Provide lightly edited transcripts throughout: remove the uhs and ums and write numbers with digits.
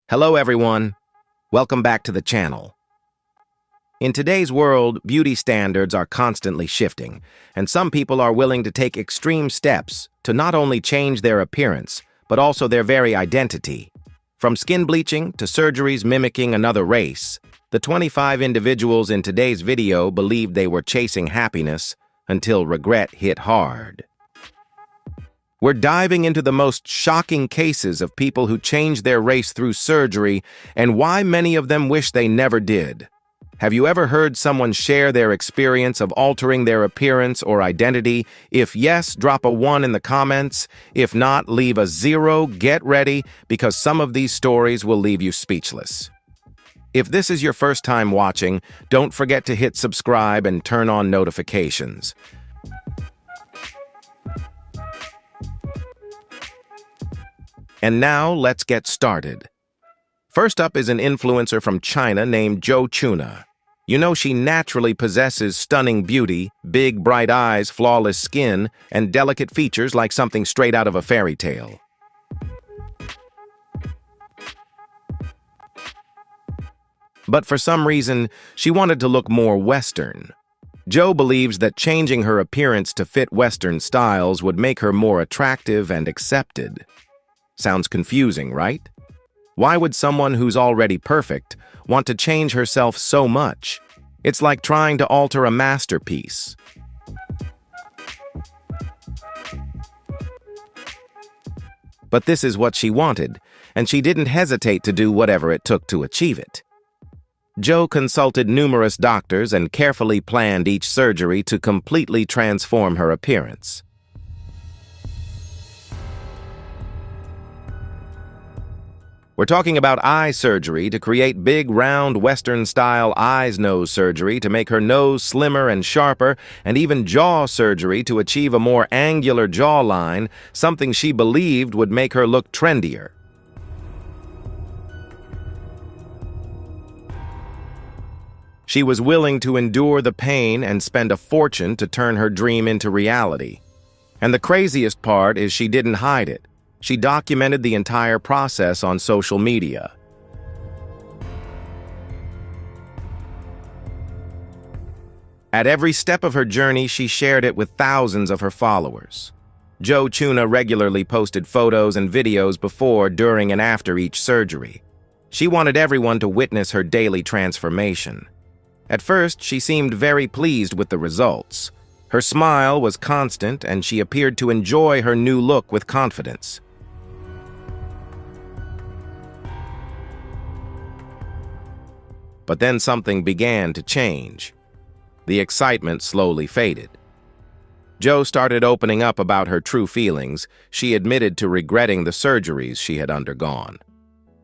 Hello everyone, welcome back to the channel. In today's world, beauty standards are constantly shifting, and some people are willing to take extreme steps to not only change their appearance, but also their very identity. From skin bleaching to surgeries mimicking another race, the 25 individuals in today's video believed they were chasing happiness until regret hit hard. We're diving into the most shocking cases of people who changed their race through surgery and why many of them wish they never did. Have you ever heard someone share their experience of altering their appearance or identity? If yes, drop a 1 in the comments. If not, leave a 0. Get ready, because some of these stories will leave you speechless. If this is your first time watching, don't forget to hit subscribe and turn on notifications. And now, let's get started. First up is an influencer from China named Zhou Chuna. You know she naturally possesses stunning beauty, big bright eyes, flawless skin, and delicate features like something straight out of a fairy tale. But for some reason, she wanted to look more Western. Zhou believes that changing her appearance to fit Western styles would make her more attractive and accepted. Sounds confusing, right? Why would someone who's already perfect want to change herself so much? It's like trying to alter a masterpiece. But this is what she wanted, and she didn't hesitate to do whatever it took to achieve it. Zhou consulted numerous doctors and carefully planned each surgery to completely transform her appearance. We're talking about eye surgery to create big, round, Western-style eyes-nose surgery to make her nose slimmer and sharper, and even jaw surgery to achieve a more angular jawline, something she believed would make her look trendier. She was willing to endure the pain and spend a fortune to turn her dream into reality. And the craziest part is she didn't hide it. She documented the entire process on social media. At every step of her journey, she shared it with thousands of her followers. Zhou Chuna regularly posted photos and videos before, during, and after each surgery. She wanted everyone to witness her daily transformation. At first, she seemed very pleased with the results. Her smile was constant, and she appeared to enjoy her new look with confidence. But then something began to change. The excitement slowly faded. Zhou started opening up about her true feelings. She admitted to regretting the surgeries she had undergone.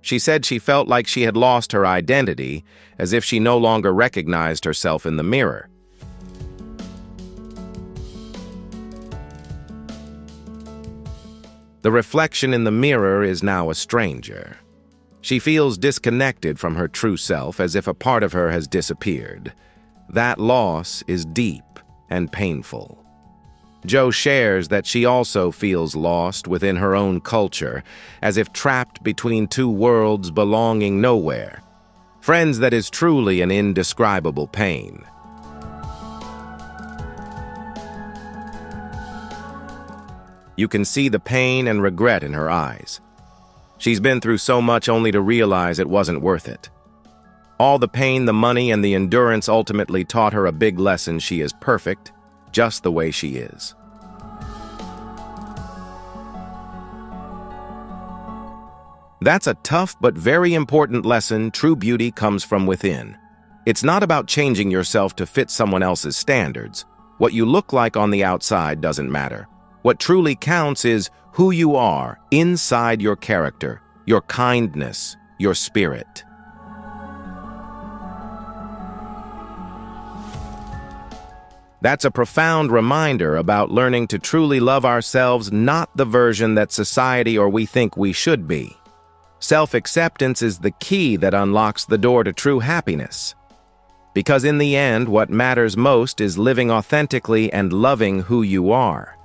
She said she felt like she had lost her identity, as if she no longer recognized herself in the mirror. The reflection in the mirror is now a stranger. She feels disconnected from her true self, as if a part of her has disappeared. That loss is deep and painful. Zhou shares that she also feels lost within her own culture, as if trapped between two worlds belonging nowhere. Friends, that is truly an indescribable pain. You can see the pain and regret in her eyes. She's been through so much only to realize it wasn't worth it. All the pain, the money, and the endurance ultimately taught her a big lesson: she is perfect, just the way she is. That's a tough but very important lesson. True beauty comes from within. It's not about changing yourself to fit someone else's standards. What you look like on the outside doesn't matter. What truly counts is who you are inside, your character, your kindness, your spirit. That's a profound reminder about learning to truly love ourselves, not the version that society or we think we should be. Self-acceptance is the key that unlocks the door to true happiness. Because in the end, what matters most is living authentically and loving who you are.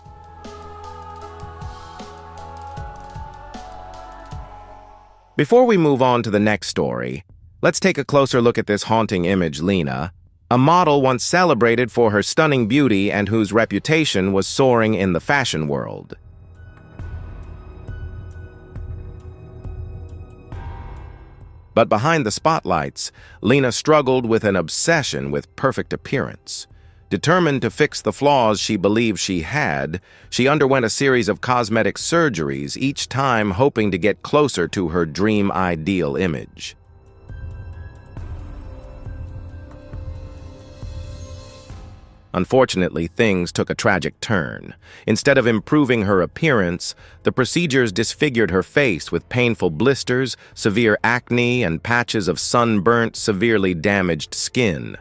Before we move on to the next story, let's take a closer look at this haunting image. Lena, a model once celebrated for her stunning beauty and whose reputation was soaring in the fashion world. But behind the spotlights, Lena struggled with an obsession with perfect appearance. Determined to fix the flaws she believed she had, she underwent a series of cosmetic surgeries, each time hoping to get closer to her dream ideal image. Unfortunately, things took a tragic turn. Instead of improving her appearance, the procedures disfigured her face with painful blisters, severe acne, and patches of sunburnt, severely damaged skin.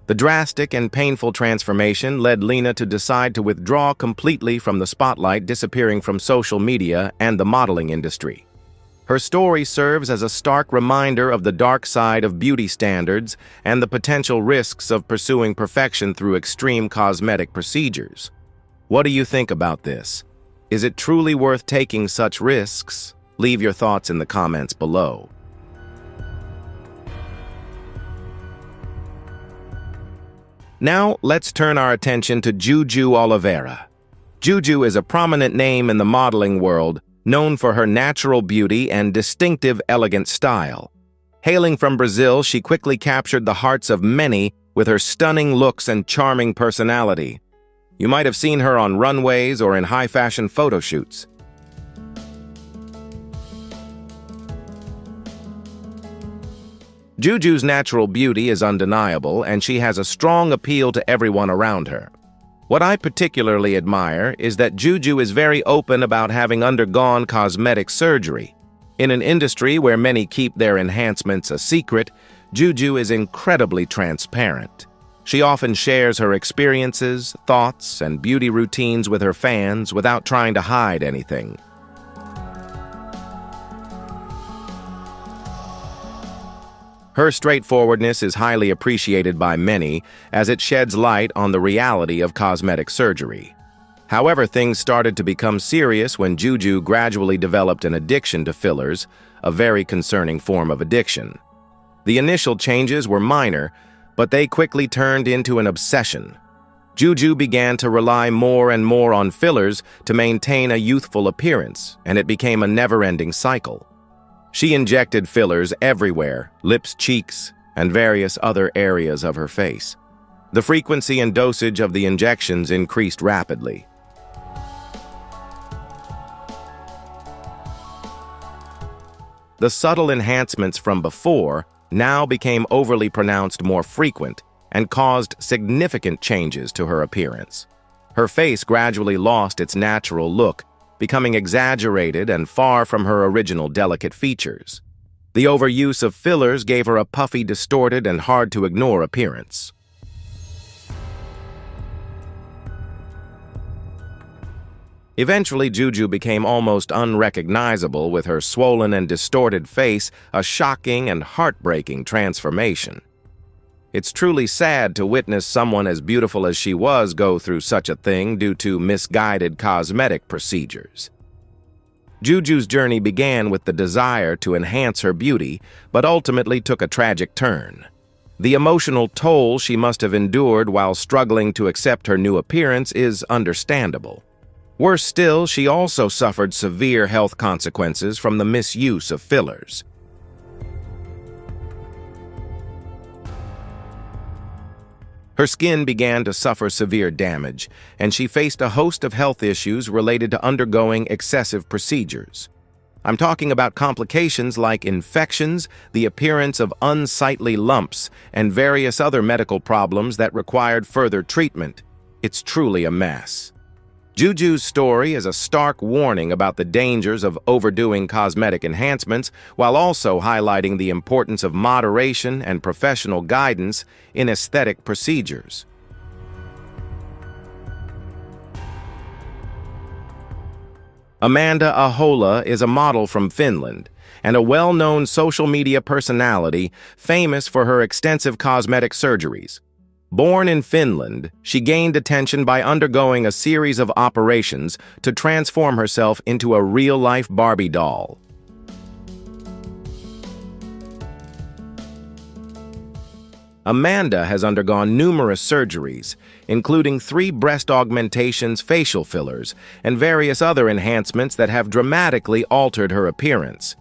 The drastic and painful transformation led Lena to decide to withdraw completely from the spotlight, disappearing from social media and the modeling industry. Her story serves as a stark reminder of the dark side of beauty standards and the potential risks of pursuing perfection through extreme cosmetic procedures. What do you think about this? Is it truly worth taking such risks? Leave your thoughts in the comments below. Now, let's turn our attention to Juju Oliveira. Juju is a prominent name in the modeling world, known for her natural beauty and distinctive, elegant style. Hailing from Brazil, she quickly captured the hearts of many with her stunning looks and charming personality. You might have seen her on runways or in high-fashion photo shoots. Juju's natural beauty is undeniable, and she has a strong appeal to everyone around her. What I particularly admire is that Juju is very open about having undergone cosmetic surgery. In an industry where many keep their enhancements a secret, Juju is incredibly transparent. She often shares her experiences, thoughts, and beauty routines with her fans without trying to hide anything. Her straightforwardness is highly appreciated by many, as it sheds light on the reality of cosmetic surgery. However, things started to become serious when Juju gradually developed an addiction to fillers, a very concerning form of addiction. The initial changes were minor, but they quickly turned into an obsession. Juju began to rely more and more on fillers to maintain a youthful appearance, and it became a never-ending cycle. She injected fillers everywhere, lips, cheeks, and various other areas of her face. The frequency and dosage of the injections increased rapidly. The subtle enhancements from before now became overly pronounced, more frequent, and caused significant changes to her appearance. Her face gradually lost its natural look, becoming exaggerated and far from her original delicate features. The overuse of fillers gave her a puffy, distorted, and hard-to-ignore appearance. Eventually, Juju became almost unrecognizable, with her swollen and distorted face, a shocking and heartbreaking transformation. It's truly sad to witness someone as beautiful as she was go through such a thing due to misguided cosmetic procedures. Juju's journey began with the desire to enhance her beauty, but ultimately took a tragic turn. The emotional toll she must have endured while struggling to accept her new appearance is understandable. Worse still, she also suffered severe health consequences from the misuse of fillers. Her skin began to suffer severe damage, and she faced a host of health issues related to undergoing excessive procedures. I'm talking about complications like infections, the appearance of unsightly lumps, and various other medical problems that required further treatment. It's truly a mess. Juju's story is a stark warning about the dangers of overdoing cosmetic enhancements, while also highlighting the importance of moderation and professional guidance in aesthetic procedures. Amanda Ahola is a model from Finland and a well-known social media personality famous for her extensive cosmetic surgeries. Born in Finland, she gained attention by undergoing a series of operations to transform herself into a real-life Barbie doll. Amanda has undergone numerous surgeries, including 3 breast augmentations, facial fillers, and various other enhancements that have dramatically altered her appearance.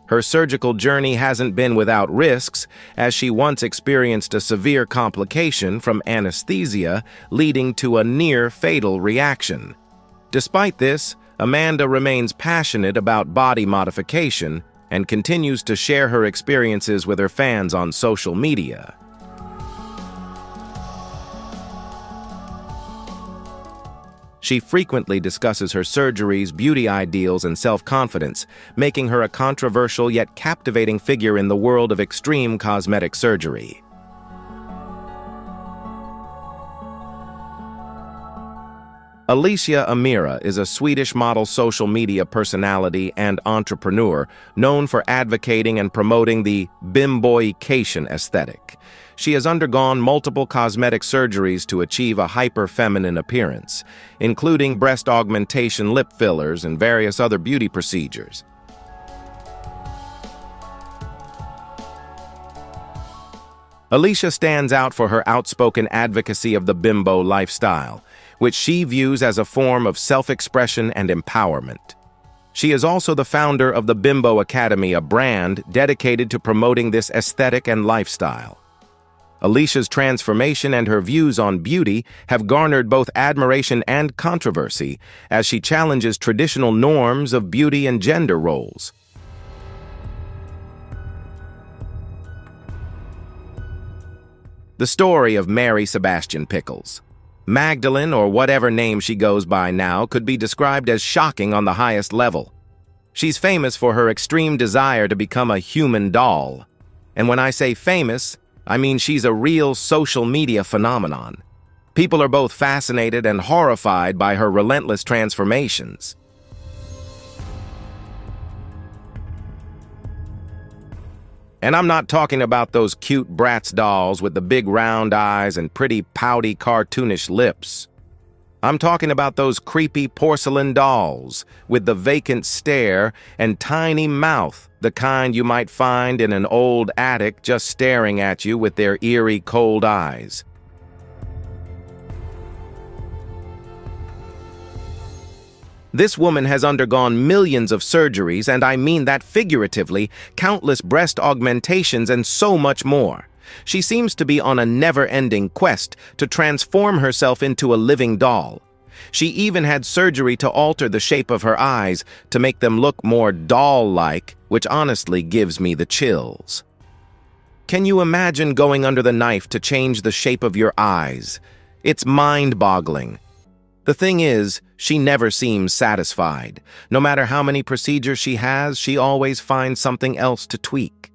Her surgical journey hasn't been without risks, as she once experienced a severe complication from anesthesia, leading to a near-fatal reaction. Despite this, Amanda remains passionate about body modification and continues to share her experiences with her fans on social media. She frequently discusses her surgeries, beauty ideals, and self-confidence, making her a controversial yet captivating figure in the world of extreme cosmetic surgery. Alicia Amira is a Swedish model, social media personality, and entrepreneur known for advocating and promoting the bimboification aesthetic. She has undergone multiple cosmetic surgeries to achieve a hyper-feminine appearance, including breast augmentation, lip fillers, and various other beauty procedures. Alicia stands out for her outspoken advocacy of the bimbo lifestyle, which she views as a form of self-expression and empowerment. She is also the founder of the Bimbo Academy, a brand dedicated to promoting this aesthetic and lifestyle. Alicia's transformation and her views on beauty have garnered both admiration and controversy as she challenges traditional norms of beauty and gender roles. The story of Mary Sebastian Pickles. Magdalene, or whatever name she goes by now, could be described as shocking on the highest level. She's famous for her extreme desire to become a human doll. And when I say famous, I mean she's a real social media phenomenon. People are both fascinated and horrified by her relentless transformations. And I'm not talking about those cute Bratz dolls with the big round eyes and pretty pouty cartoonish lips. I'm talking about those creepy porcelain dolls with the vacant stare and tiny mouth, the kind you might find in an old attic just staring at you with their eerie, cold eyes. This woman has undergone millions of surgeries, and I mean that figuratively, countless breast augmentations and so much more. She seems to be on a never-ending quest to transform herself into a living doll. She even had surgery to alter the shape of her eyes to make them look more doll-like, which honestly gives me the chills. Can you imagine going under the knife to change the shape of your eyes? It's mind-boggling. The thing is, she never seems satisfied. No matter how many procedures she has, she always finds something else to tweak.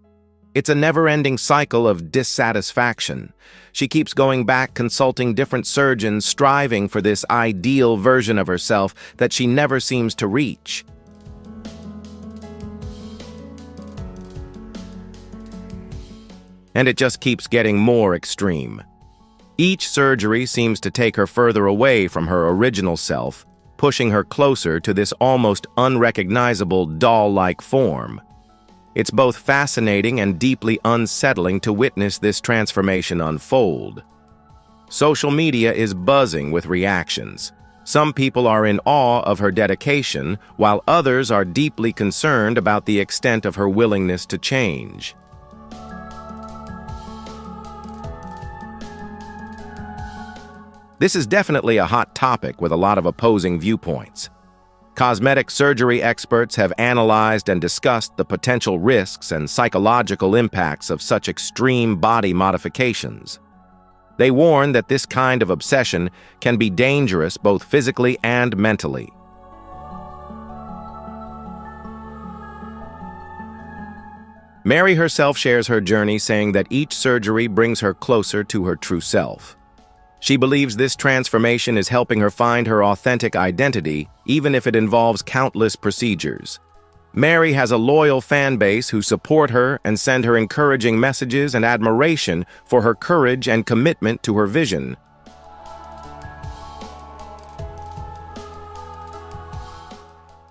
It's a never-ending cycle of dissatisfaction. She keeps going back, consulting different surgeons, striving for this ideal version of herself that she never seems to reach. And it just keeps getting more extreme. Each surgery seems to take her further away from her original self, pushing her closer to this almost unrecognizable doll-like form. It's both fascinating and deeply unsettling to witness this transformation unfold. Social media is buzzing with reactions. Some people are in awe of her dedication, while others are deeply concerned about the extent of her willingness to change. This is definitely a hot topic with a lot of opposing viewpoints. Cosmetic surgery experts have analyzed and discussed the potential risks and psychological impacts of such extreme body modifications. They warn that this kind of obsession can be dangerous both physically and mentally. Mary herself shares her journey, saying that each surgery brings her closer to her true self. She believes this transformation is helping her find her authentic identity, even if it involves countless procedures. Mary has a loyal fan base who support her and send her encouraging messages and admiration for her courage and commitment to her vision.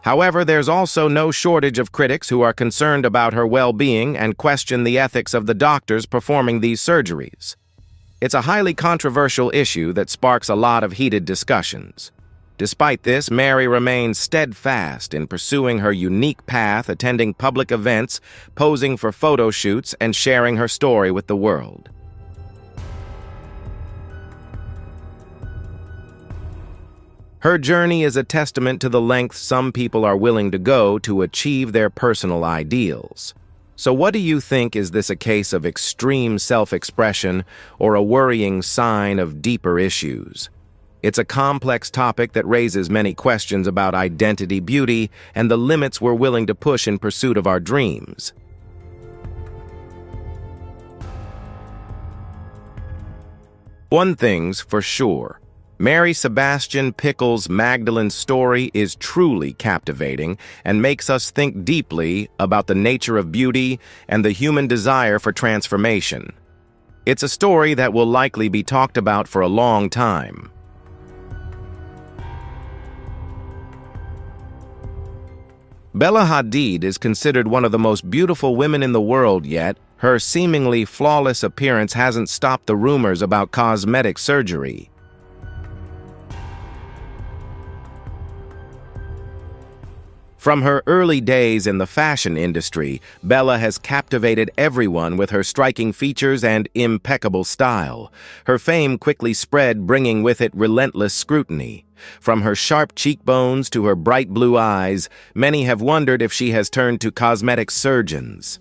However, there's also no shortage of critics who are concerned about her well-being and question the ethics of the doctors performing these surgeries. It's a highly controversial issue that sparks a lot of heated discussions. Despite this, Mary remains steadfast in pursuing her unique path, attending public events, posing for photo shoots, and sharing her story with the world. Her journey is a testament to the lengths some people are willing to go to achieve their personal ideals. So what do you think? Is this a case of extreme self-expression or a worrying sign of deeper issues? It's a complex topic that raises many questions about identity, beauty, and the limits we're willing to push in pursuit of our dreams. One thing's for sure. Mary Sebastian Pickles' Magdalene's story is truly captivating and makes us think deeply about the nature of beauty and the human desire for transformation. It's a story that will likely be talked about for a long time. Bella Hadid is considered one of the most beautiful women in the world, yet her seemingly flawless appearance hasn't stopped the rumors about cosmetic surgery. From her early days in the fashion industry, Bella has captivated everyone with her striking features and impeccable style. Her fame quickly spread, bringing with it relentless scrutiny. From her sharp cheekbones to her bright blue eyes, many have wondered if she has turned to cosmetic surgeons.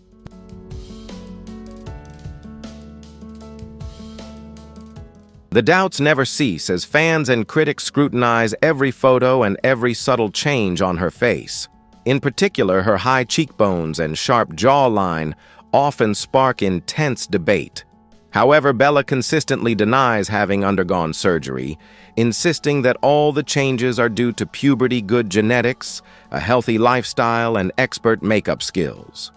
The doubts never cease as fans and critics scrutinize every photo and every subtle change on her face. In particular, her high cheekbones and sharp jawline often spark intense debate. However, Bella consistently denies having undergone surgery, insisting that all the changes are due to puberty, good genetics, a healthy lifestyle, and expert makeup skills.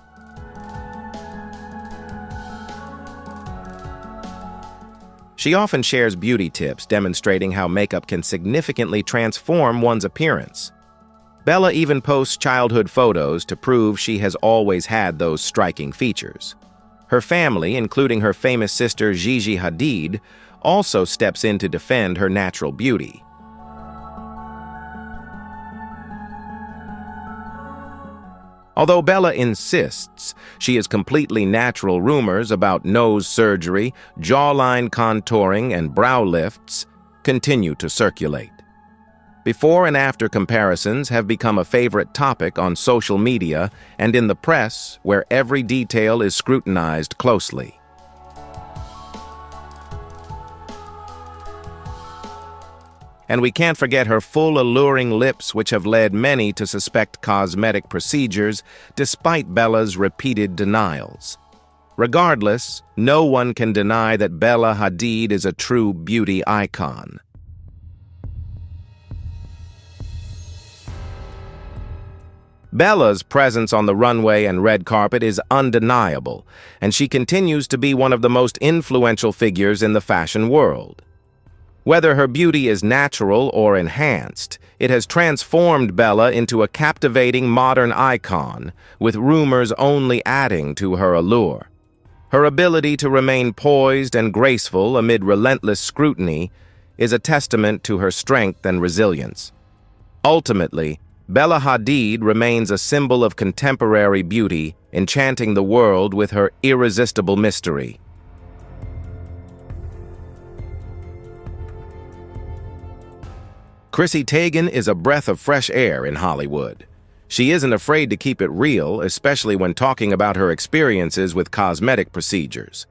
She often shares beauty tips demonstrating how makeup can significantly transform one's appearance. Bella even posts childhood photos to prove she has always had those striking features. Her family, including her famous sister Gigi Hadid, also steps in to defend her natural beauty. Although Bella insists she is completely natural, rumors about nose surgery, jawline contouring, and brow lifts continue to circulate. Before and after comparisons have become a favorite topic on social media and in the press, where every detail is scrutinized closely. And we can't forget her full, alluring lips, which have led many to suspect cosmetic procedures, despite Bella's repeated denials. Regardless, no one can deny that Bella Hadid is a true beauty icon. Bella's presence on the runway and red carpet is undeniable, and she continues to be one of the most influential figures in the fashion world. Whether her beauty is natural or enhanced, it has transformed Bella into a captivating modern icon, with rumors only adding to her allure. Her ability to remain poised and graceful amid relentless scrutiny is a testament to her strength and resilience. Ultimately, Bella Hadid remains a symbol of contemporary beauty, enchanting the world with her irresistible mystery. Chrissy Teigen is a breath of fresh air in Hollywood. She isn't afraid to keep it real, especially when talking about her experiences with cosmetic procedures.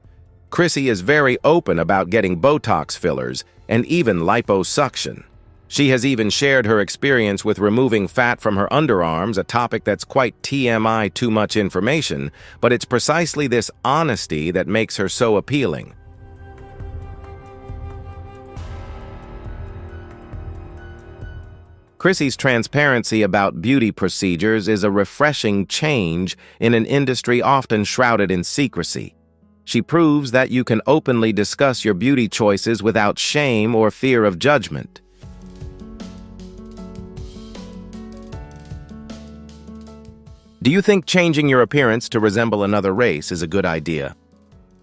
Chrissy is very open about getting Botox fillers and even liposuction. She has even shared her experience with removing fat from her underarms, a topic that's quite TMI, too much information, but it's precisely this honesty that makes her so appealing. Chrissy's transparency about beauty procedures is a refreshing change in an industry often shrouded in secrecy. She proves that you can openly discuss your beauty choices without shame or fear of judgment. Do you think changing your appearance to resemble another race is a good idea?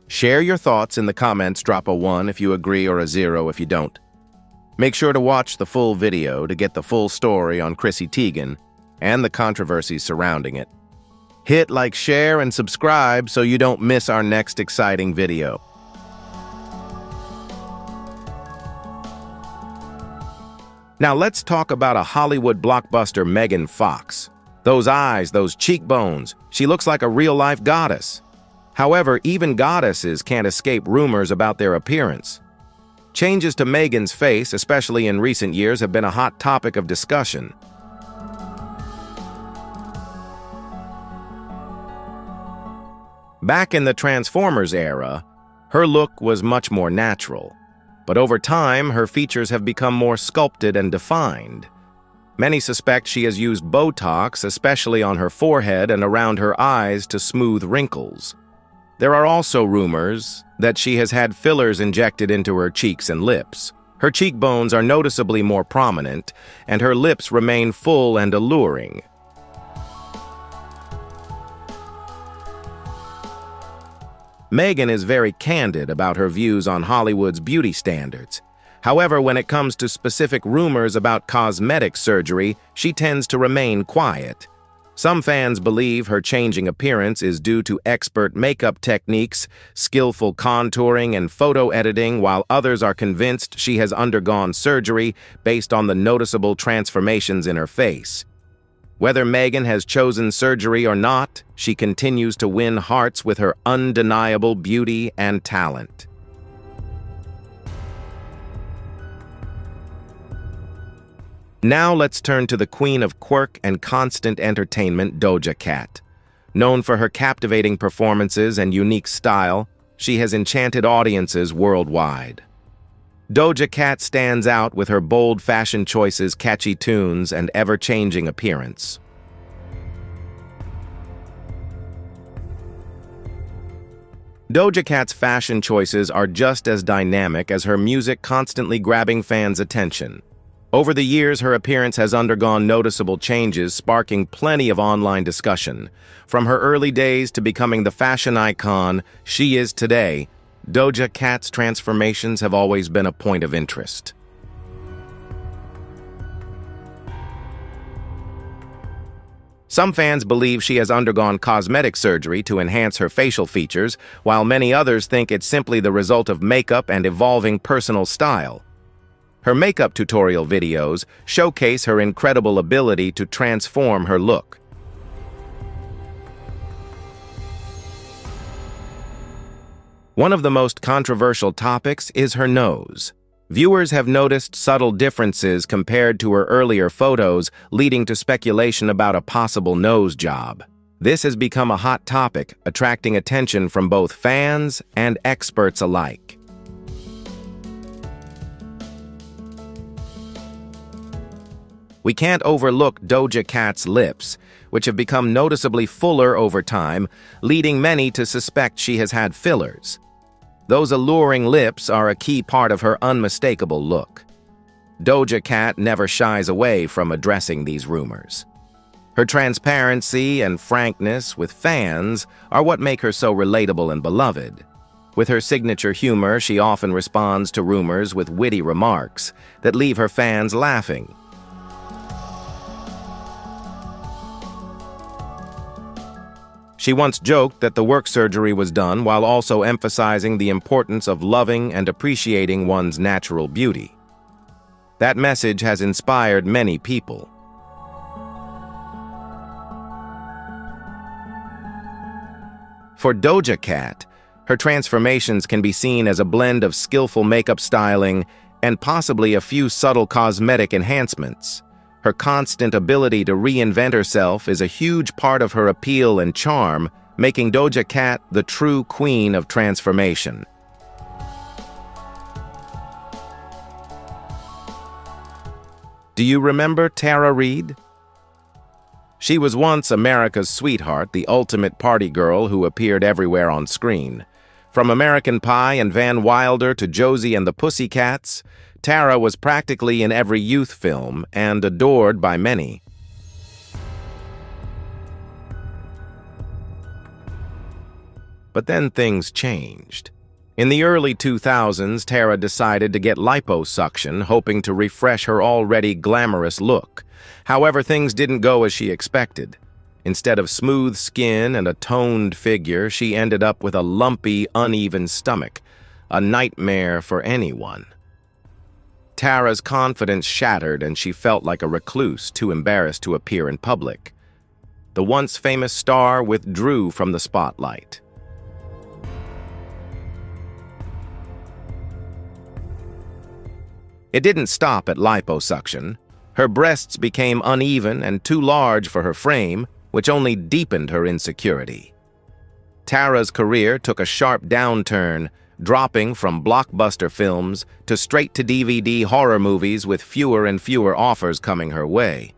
Share your thoughts in the comments. Drop a 1 if you agree or a 0 if you don't. Make sure to watch the full video to get the full story on Chrissy Teigen and the controversies surrounding it. Hit like, share, and subscribe so you don't miss our next exciting video. Now let's talk about a Hollywood blockbuster, Megan Fox. Those eyes, those cheekbones, she looks like a real-life goddess. However, even goddesses can't escape rumors about their appearance. Changes to Megan's face, especially in recent years, have been a hot topic of discussion. Back in the Transformers era, her look was much more natural. But over time, her features have become more sculpted and defined. Many suspect she has used Botox, especially on her forehead and around her eyes, to smooth wrinkles. There are also rumors that she has had fillers injected into her cheeks and lips. Her cheekbones are noticeably more prominent, and her lips remain full and alluring. Megan is very candid about her views on Hollywood's beauty standards. However, when it comes to specific rumors about cosmetic surgery, she tends to remain quiet. Some fans believe her changing appearance is due to expert makeup techniques, skillful contouring, and photo editing, while others are convinced she has undergone surgery based on the noticeable transformations in her face. Whether Megan has chosen surgery or not, she continues to win hearts with her undeniable beauty and talent. Now let's turn to the queen of quirk and constant entertainment, Doja Cat. Known for her captivating performances and unique style, she has enchanted audiences worldwide. Doja Cat stands out with her bold fashion choices, catchy tunes, and ever-changing appearance. Doja Cat's fashion choices are just as dynamic as her music, constantly grabbing fans' attention. Over the years, her appearance has undergone noticeable changes, sparking plenty of online discussion. From her early days to becoming the fashion icon she is today, Doja Cat's transformations have always been a point of interest. Some fans believe she has undergone cosmetic surgery to enhance her facial features, while many others think it's simply the result of makeup and evolving personal style. Her makeup tutorial videos showcase her incredible ability to transform her look. One of the most controversial topics is her nose. Viewers have noticed subtle differences compared to her earlier photos, leading to speculation about a possible nose job. This has become a hot topic, attracting attention from both fans and experts alike. We can't overlook Doja Cat's lips, which have become noticeably fuller over time, leading many to suspect she has had fillers. Those alluring lips are a key part of her unmistakable look. Doja Cat never shies away from addressing these rumors. Her transparency and frankness with fans are what make her so relatable and beloved. With her signature humor, she often responds to rumors with witty remarks that leave her fans laughing. She once joked that the work surgery was done while also emphasizing the importance of loving and appreciating one's natural beauty. That message has inspired many people. For Doja Cat, her transformations can be seen as a blend of skillful makeup styling and possibly a few subtle cosmetic enhancements. Her constant ability to reinvent herself is a huge part of her appeal and charm, making Doja Cat the true queen of transformation. Do you remember Tara Reid? She was once America's sweetheart, the ultimate party girl who appeared everywhere on screen. From American Pie and Van Wilder to Josie and the Pussycats, Tara was practically in every youth film and adored by many. But then things changed. In the early 2000s, Tara decided to get liposuction, hoping to refresh her already glamorous look. However, things didn't go as she expected. Instead of smooth skin and a toned figure, she ended up with a lumpy, uneven stomach, a nightmare for anyone. Tara's confidence shattered and she felt like a recluse, too embarrassed to appear in public. The once famous star withdrew from the spotlight. It didn't stop at liposuction. Her breasts became uneven and too large for her frame, which only deepened her insecurity. Tara's career took a sharp downturn, dropping from blockbuster films to straight-to-DVD horror movies with fewer and fewer offers coming her way.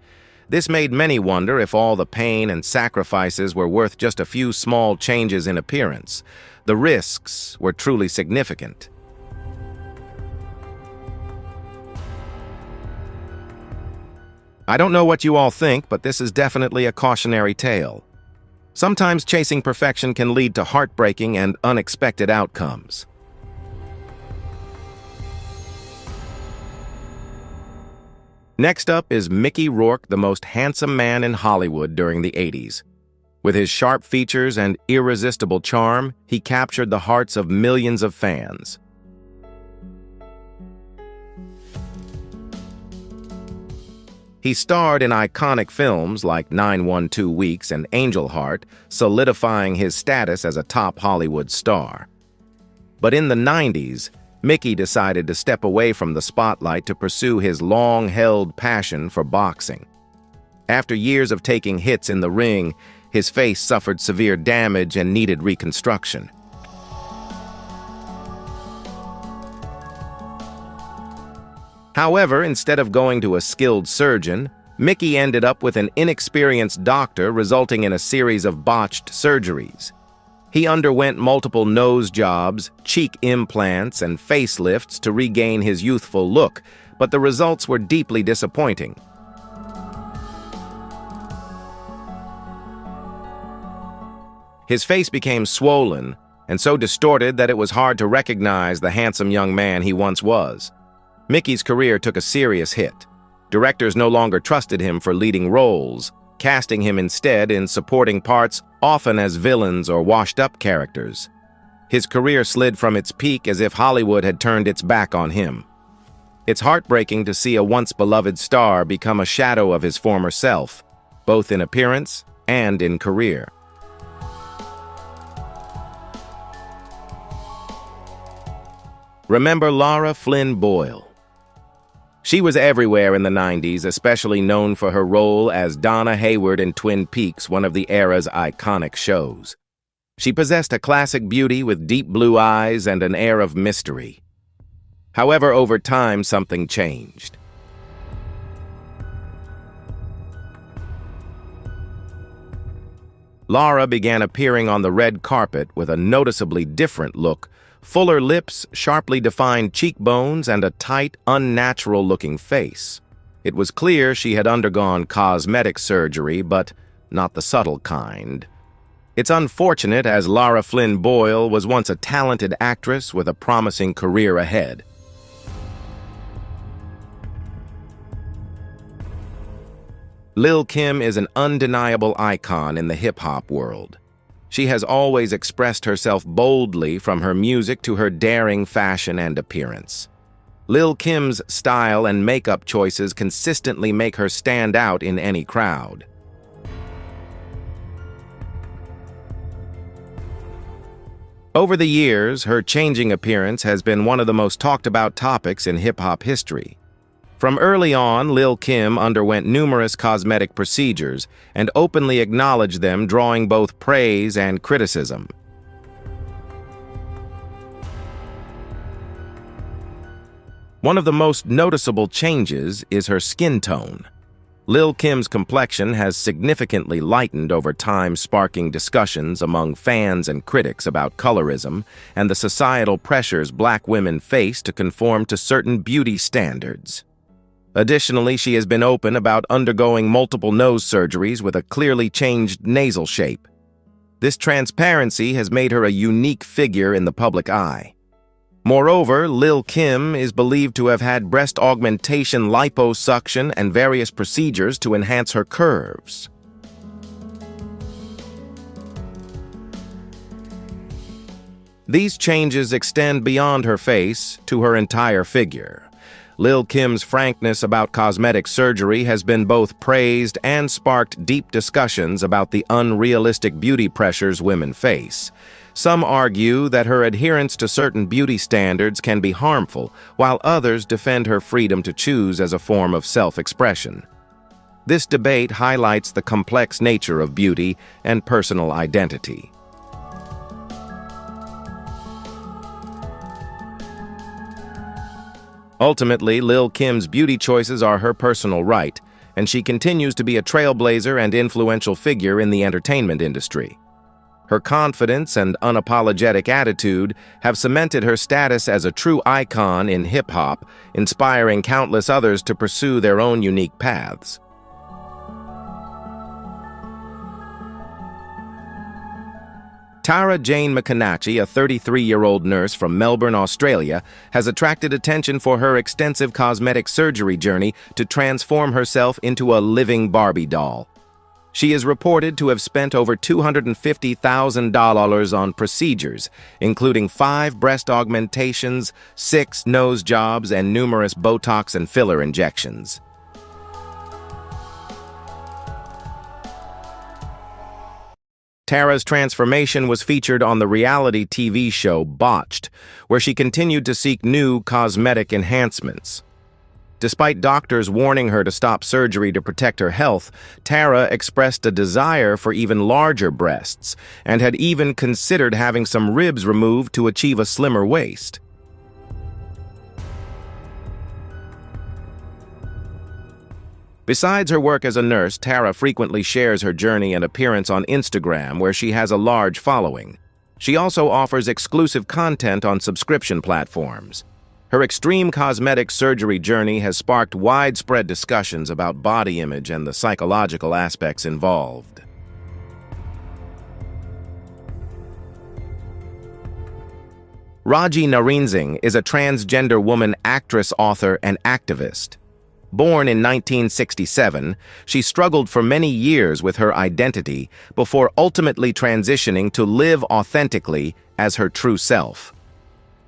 This made many wonder if all the pain and sacrifices were worth just a few small changes in appearance. The risks were truly significant. I don't know what you all think, but this is definitely a cautionary tale. Sometimes chasing perfection can lead to heartbreaking and unexpected outcomes. Next up is Mickey Rourke, the most handsome man in Hollywood during the 80s. With his sharp features and irresistible charm, he captured the hearts of millions of fans. He starred in iconic films like 912 Weeks and Angel Heart, solidifying his status as a top Hollywood star. But in the 90s, Mickey decided to step away from the spotlight to pursue his long-held passion for boxing. After years of taking hits in the ring, his face suffered severe damage and needed reconstruction. However, instead of going to a skilled surgeon, Mickey ended up with an inexperienced doctor, resulting in a series of botched surgeries. He underwent multiple nose jobs, cheek implants, and facelifts to regain his youthful look, but the results were deeply disappointing. His face became swollen and so distorted that it was hard to recognize the handsome young man he once was. Mickey's career took a serious hit. Directors no longer trusted him for leading roles, casting him instead in supporting parts, often as villains or washed-up characters. His career slid from its peak as if Hollywood had turned its back on him. It's heartbreaking to see a once-beloved star become a shadow of his former self, both in appearance and in career. Remember Lara Flynn Boyle? She was everywhere in the 90s, especially known for her role as Donna Hayward in Twin Peaks, one of the era's iconic shows. She possessed a classic beauty with deep blue eyes and an air of mystery. However, over time, something changed. Lara began appearing on the red carpet with a noticeably different look, fuller lips, sharply defined cheekbones, and a tight, unnatural-looking face. It was clear she had undergone cosmetic surgery, but not the subtle kind. It's unfortunate, as Lara Flynn Boyle was once a talented actress with a promising career ahead. Lil' Kim is an undeniable icon in the hip-hop world. She has always expressed herself boldly, from her music to her daring fashion and appearance. Lil' Kim's style and makeup choices consistently make her stand out in any crowd. Over the years, her changing appearance has been one of the most talked-about topics in hip-hop history. From early on, Lil' Kim underwent numerous cosmetic procedures and openly acknowledged them, drawing both praise and criticism. One of the most noticeable changes is her skin tone. Lil' Kim's complexion has significantly lightened over time, sparking discussions among fans and critics about colorism and the societal pressures Black women face to conform to certain beauty standards. Additionally, she has been open about undergoing multiple nose surgeries with a clearly changed nasal shape. This transparency has made her a unique figure in the public eye. Moreover, Lil' Kim is believed to have had breast augmentation, liposuction, and various procedures to enhance her curves. These changes extend beyond her face to her entire figure. Lil' Kim's frankness about cosmetic surgery has been both praised and sparked deep discussions about the unrealistic beauty pressures women face. Some argue that her adherence to certain beauty standards can be harmful, while others defend her freedom to choose as a form of self-expression. This debate highlights the complex nature of beauty and personal identity. Ultimately, Lil' Kim's beauty choices are her personal right, and she continues to be a trailblazer and influential figure in the entertainment industry. Her confidence and unapologetic attitude have cemented her status as a true icon in hip-hop, inspiring countless others to pursue their own unique paths. Tara Jane McConaughey, a 33-year-old nurse from Melbourne, Australia, has attracted attention for her extensive cosmetic surgery journey to transform herself into a living Barbie doll. She is reported to have spent over $250,000 on procedures, including 5 breast augmentations, 6 nose jobs, and numerous Botox and filler injections. Tara's transformation was featured on the reality TV show Botched, where she continued to seek new cosmetic enhancements. Despite doctors warning her to stop surgery to protect her health, Tara expressed a desire for even larger breasts and had even considered having some ribs removed to achieve a slimmer waist. Besides her work as a nurse, Tara frequently shares her journey and appearance on Instagram, where she has a large following. She also offers exclusive content on subscription platforms. Her extreme cosmetic surgery journey has sparked widespread discussions about body image and the psychological aspects involved. Raji Nareensingh is a transgender woman, actress, author, and activist. Born in 1967, she struggled for many years with her identity before ultimately transitioning to live authentically as her true self.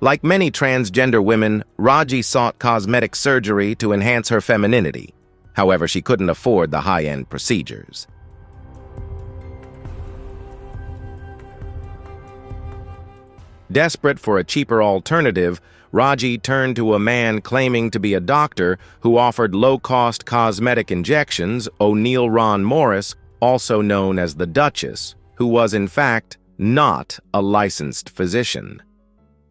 Like many transgender women, Raji sought cosmetic surgery to enhance her femininity. However, she couldn't afford the high-end procedures. Desperate for a cheaper alternative, Raji turned to a man claiming to be a doctor who offered low-cost cosmetic injections, O'Neill Ron Morris, also known as the Duchess, who was in fact not a licensed physician.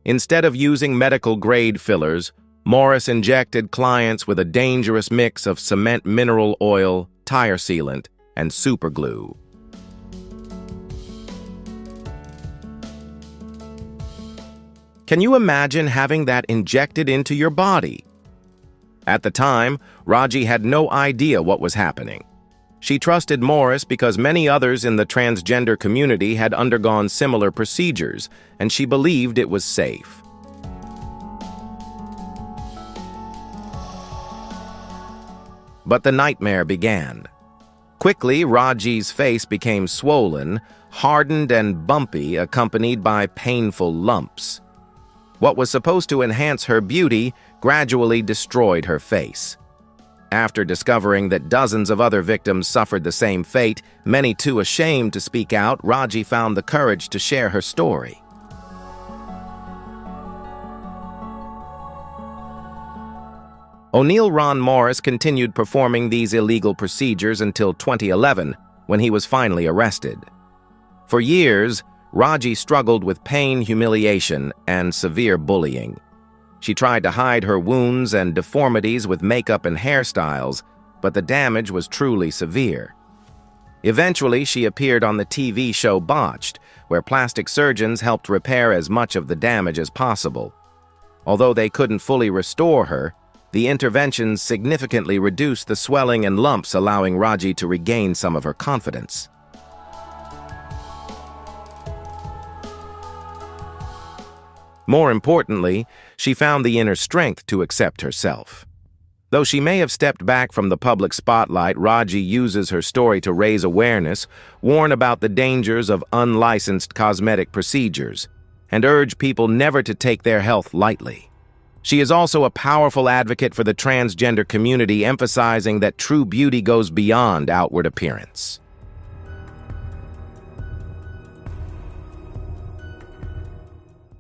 Instead of using medical-grade fillers, Morris injected clients with a dangerous mix of cement mineral oil, tire sealant, and superglue. Can you imagine having that injected into your body? At the time, Raji had no idea what was happening. She trusted Morris because many others in the transgender community had undergone similar procedures, and she believed it was safe. But the nightmare began. Quickly, Raji's face became swollen, hardened, and bumpy, accompanied by painful lumps. What was supposed to enhance her beauty gradually destroyed her face. After discovering that dozens of other victims suffered the same fate, many too ashamed to speak out, Raji found the courage to share her story. O'Neill Ron Morris continued performing these illegal procedures until 2011, when he was finally arrested. For years, Raji struggled with pain, humiliation, and severe bullying. She tried to hide her wounds and deformities with makeup and hairstyles, but the damage was truly severe. Eventually, she appeared on the TV show Botched, where plastic surgeons helped repair as much of the damage as possible. Although they couldn't fully restore her, the interventions significantly reduced the swelling and lumps, allowing Raji to regain some of her confidence. More importantly, she found the inner strength to accept herself. Though she may have stepped back from the public spotlight, Raji uses her story to raise awareness, warn about the dangers of unlicensed cosmetic procedures, and urge people never to take their health lightly. She is also a powerful advocate for the transgender community, emphasizing that true beauty goes beyond outward appearance.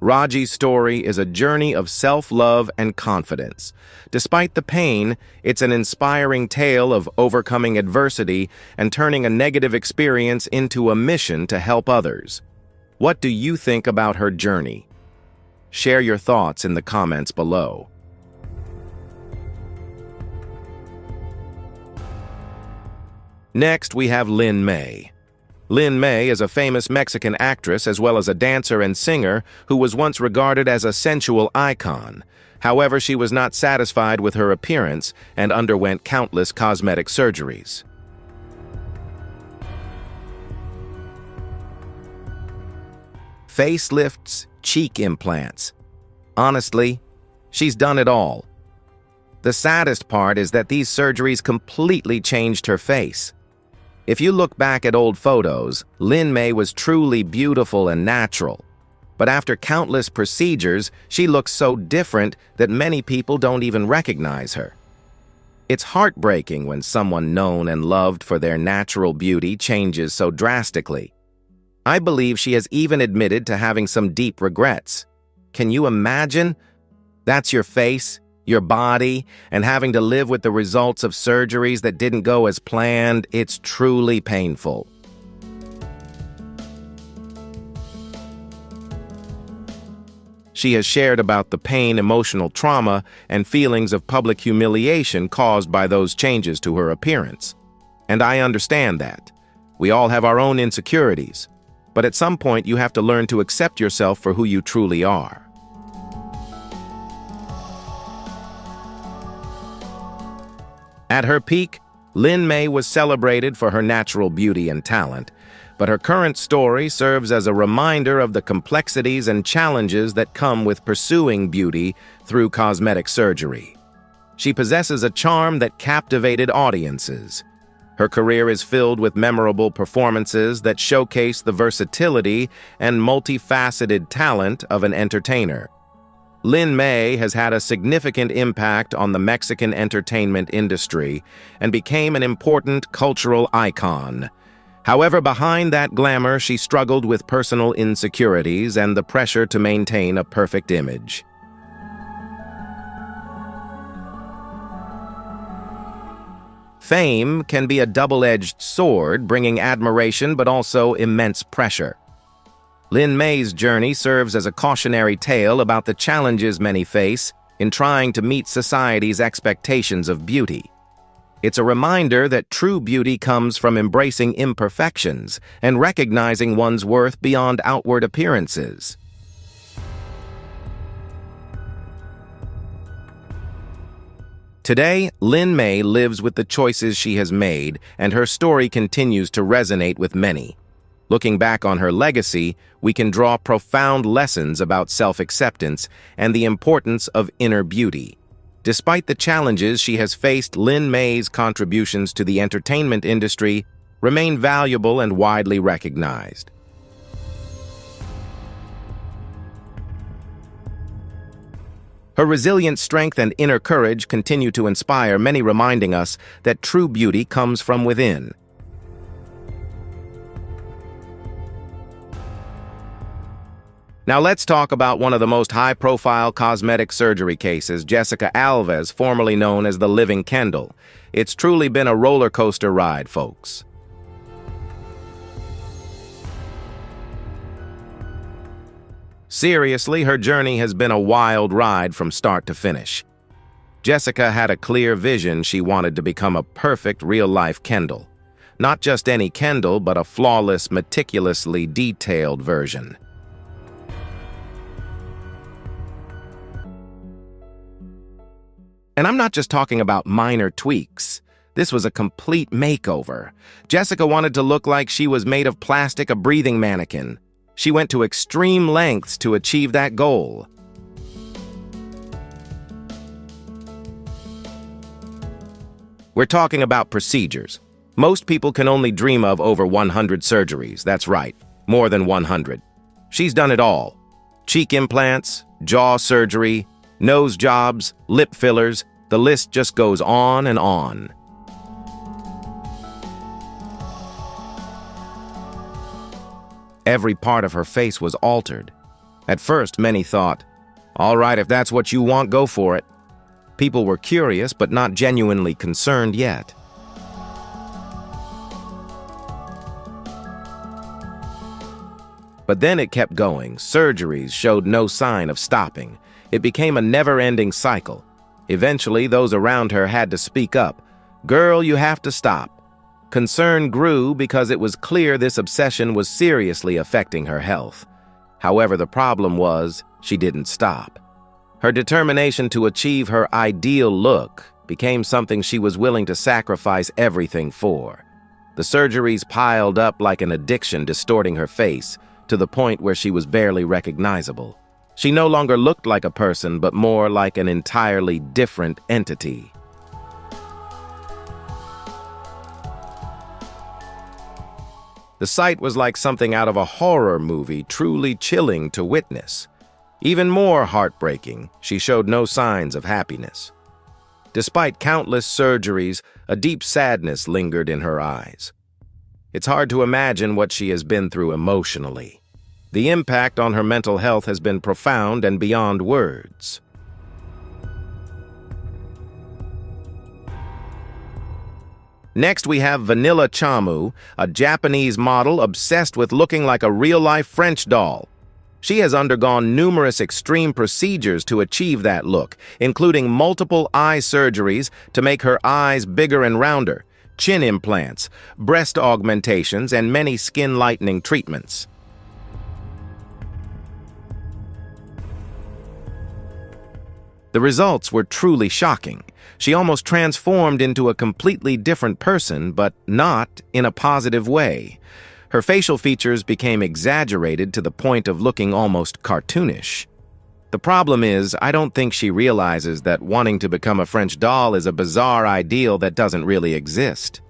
Raji's story is a journey of self-love and confidence. Despite the pain, it's an inspiring tale of overcoming adversity and turning a negative experience into a mission to help others. What do you think about her journey? Share your thoughts in the comments below. Next, we have Lin May. Lin May is a famous Mexican actress as well as a dancer and singer who was once regarded as a sensual icon. However, she was not satisfied with her appearance and underwent countless cosmetic surgeries. Facelifts, cheek implants. Honestly, she's done it all. The saddest part is that these surgeries completely changed her face. If you look back at old photos, Lin May was truly beautiful and natural. But after countless procedures, she looks so different that many people don't even recognize her. It's heartbreaking when someone known and loved for their natural beauty changes so drastically. I believe she has even admitted to having some deep regrets. Can you imagine? That's your face, your body, and having to live with the results of surgeries that didn't go as planned. It's truly painful. She has shared about the pain, emotional trauma, and feelings of public humiliation caused by those changes to her appearance. And I understand that. We all have our own insecurities. But at some point, you have to learn to accept yourself for who you truly are. At her peak, Lin May was celebrated for her natural beauty and talent, but her current story serves as a reminder of the complexities and challenges that come with pursuing beauty through cosmetic surgery. She possesses a charm that captivated audiences. Her career is filled with memorable performances that showcase the versatility and multifaceted talent of an entertainer. Lin May has had a significant impact on the Mexican entertainment industry and became an important cultural icon. However, behind that glamour, she struggled with personal insecurities and the pressure to maintain a perfect image. Fame can be a double-edged sword, bringing admiration but also immense pressure. Lin May's journey serves as a cautionary tale about the challenges many face in trying to meet society's expectations of beauty. It's a reminder that true beauty comes from embracing imperfections and recognizing one's worth beyond outward appearances. Today, Lin May lives with the choices she has made, and her story continues to resonate with many. Looking back on her legacy, we can draw profound lessons about self-acceptance and the importance of inner beauty. Despite the challenges she has faced, Lin May's contributions to the entertainment industry remain valuable and widely recognized. Her resilient strength and inner courage continue to inspire many, reminding us that true beauty comes from within. Now let's talk about one of the most high-profile cosmetic surgery cases, Jessica Alves, formerly known as the Living Kendall. It's truly been a roller coaster ride, folks. Seriously, her journey has been a wild ride from start to finish. Jessica had a clear vision. She wanted to become a perfect real-life Kendall. Not just any Kendall, but a flawless, meticulously detailed version. And I'm not just talking about minor tweaks. This was a complete makeover. Jessica wanted to look like she was made of plastic, a breathing mannequin. She went to extreme lengths to achieve that goal. We're talking about procedures. Most people can only dream of over 100 surgeries. That's right, more than 100. She's done it all. Cheek implants, jaw surgery, nose jobs, lip fillers, the list just goes on and on. Every part of her face was altered. At first, many thought, all right, if that's what you want, go for it. People were curious, but not genuinely concerned yet. But then it kept going. Surgeries showed no sign of stopping. It became a never-ending cycle. Eventually, those around her had to speak up. "Girl, you have to stop." Concern grew because it was clear this obsession was seriously affecting her health. However, the problem was, she didn't stop. Her determination to achieve her ideal look became something she was willing to sacrifice everything for. The surgeries piled up like an addiction, distorting her face to the point where she was barely recognizable. She no longer looked like a person, but more like an entirely different entity. The sight was like something out of a horror movie, truly chilling to witness. Even more heartbreaking, she showed no signs of happiness. Despite countless surgeries, a deep sadness lingered in her eyes. It's hard to imagine what she has been through emotionally. The impact on her mental health has been profound and beyond words. Next, we have Vanilla Chamu, a Japanese model obsessed with looking like a real-life French doll. She has undergone numerous extreme procedures to achieve that look, including multiple eye surgeries to make her eyes bigger and rounder, chin implants, breast augmentations, and many skin-lightening treatments. The results were truly shocking. She almost transformed into a completely different person, but not in a positive way. Her facial features became exaggerated to the point of looking almost cartoonish. The problem is, I don't think she realizes that wanting to become a French doll is a bizarre ideal that doesn't really exist.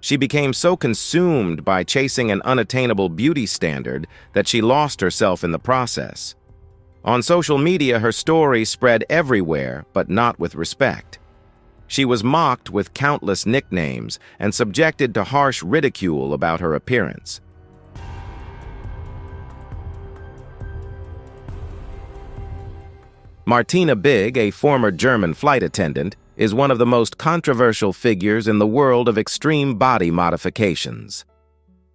She became so consumed by chasing an unattainable beauty standard that she lost herself in the process. On social media, her story spread everywhere, but not with respect. She was mocked with countless nicknames and subjected to harsh ridicule about her appearance. Martina Big, a former German flight attendant, is one of the most controversial figures in the world of extreme body modifications.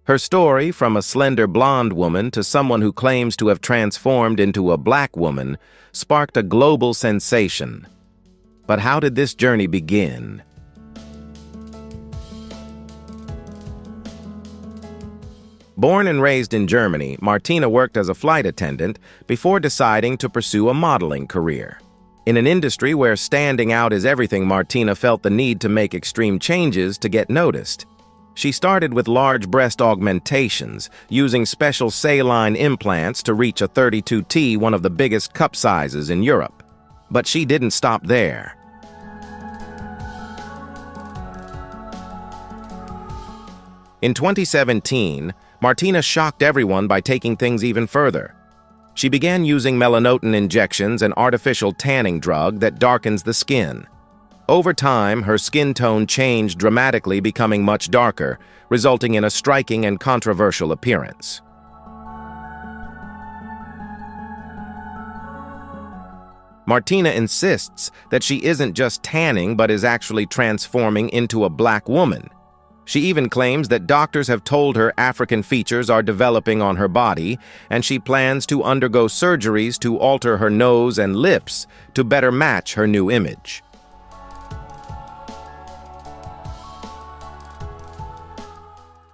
Her story, from a slender blonde woman to someone who claims to have transformed into a black woman, sparked a global sensation. But how did this journey begin? Born and raised in Germany, Martina worked as a flight attendant before deciding to pursue a modeling career. In an industry where standing out is everything, Martina felt the need to make extreme changes to get noticed. She started with large breast augmentations, using special saline implants to reach a 32T, one of the biggest cup sizes in Europe. But she didn't stop there. In 2017, Martina shocked everyone by taking things even further. She began using melanotan injections, an artificial tanning drug that darkens the skin. Over time, her skin tone changed dramatically, becoming much darker, resulting in a striking and controversial appearance. Martina insists that she isn't just tanning but is actually transforming into a black woman. She even claims that doctors have told her African features are developing on her body, and she plans to undergo surgeries to alter her nose and lips to better match her new image.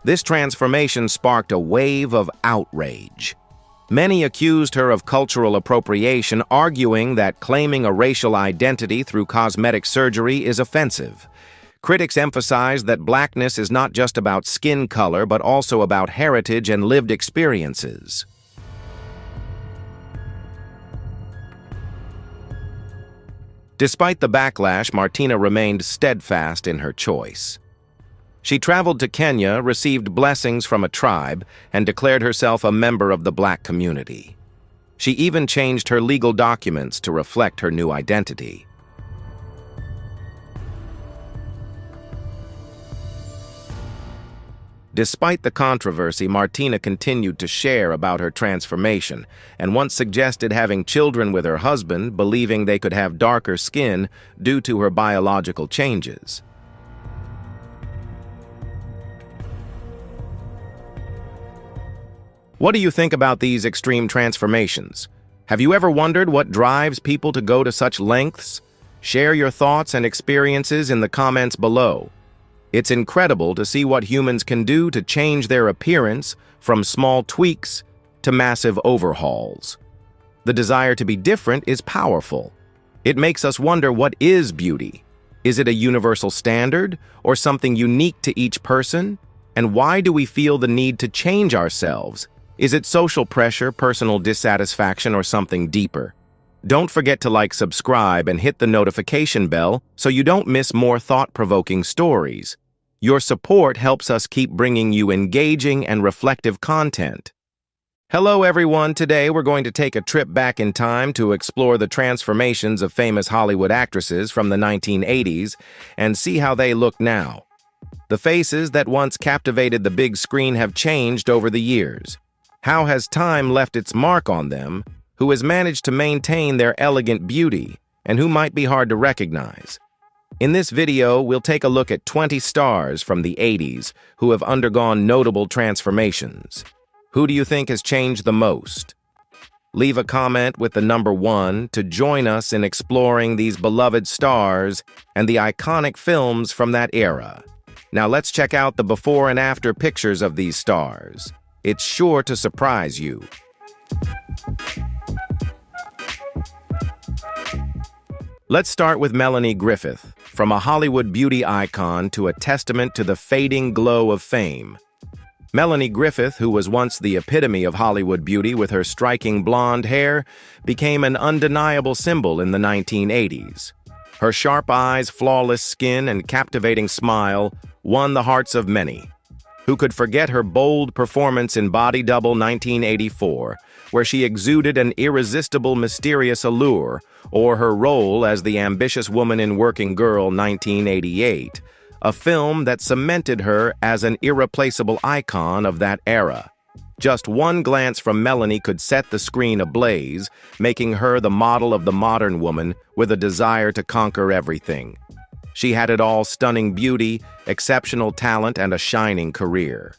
This transformation sparked a wave of outrage. Many accused her of cultural appropriation, arguing that claiming a racial identity through cosmetic surgery is offensive. Critics emphasized that blackness is not just about skin color, but also about heritage and lived experiences. Despite the backlash, Martina remained steadfast in her choice. She traveled to Kenya, received blessings from a tribe, and declared herself a member of the black community. She even changed her legal documents to reflect her new identity. Despite the controversy, Martina continued to share about her transformation and once suggested having children with her husband, believing they could have darker skin due to her biological changes. What do you think about these extreme transformations? Have you ever wondered what drives people to go to such lengths? Share your thoughts and experiences in the comments below. It's incredible to see what humans can do to change their appearance, from small tweaks to massive overhauls. The desire to be different is powerful. It makes us wonder, what is beauty? Is it a universal standard or something unique to each person? And why do we feel the need to change ourselves? Is it social pressure, personal dissatisfaction, or something deeper? Don't forget to like, subscribe, and hit the notification bell so you don't miss more thought-provoking stories. Your support helps us keep bringing you engaging and reflective content. Hello everyone, today we're going to take a trip back in time to explore the transformations of famous Hollywood actresses from the 1980s and see how they look now. The faces that once captivated the big screen have changed over the years. How has time left its mark on them? Who has managed to maintain their elegant beauty, and who might be hard to recognize? In this video, we'll take a look at 20 stars from the 80s who have undergone notable transformations. Who do you think has changed the most? Leave a comment with the number 1 to join us in exploring these beloved stars and the iconic films from that era. Now let's check out the before and after pictures of these stars. It's sure to surprise you. Let's start with Melanie Griffith, from a Hollywood beauty icon to a testament to the fading glow of fame. Melanie Griffith, who was once the epitome of Hollywood beauty with her striking blonde hair, became an undeniable symbol in the 1980s. Her sharp eyes, flawless skin, and captivating smile won the hearts of many. Who could forget her bold performance in Body Double 1984, where she exuded an irresistible, mysterious allure, or her role as the ambitious woman in Working Girl 1988, a film that cemented her as an irreplaceable icon of that era. Just one glance from Melanie could set the screen ablaze, making her the model of the modern woman with a desire to conquer everything. She had it all: stunning beauty, exceptional talent, and a shining career.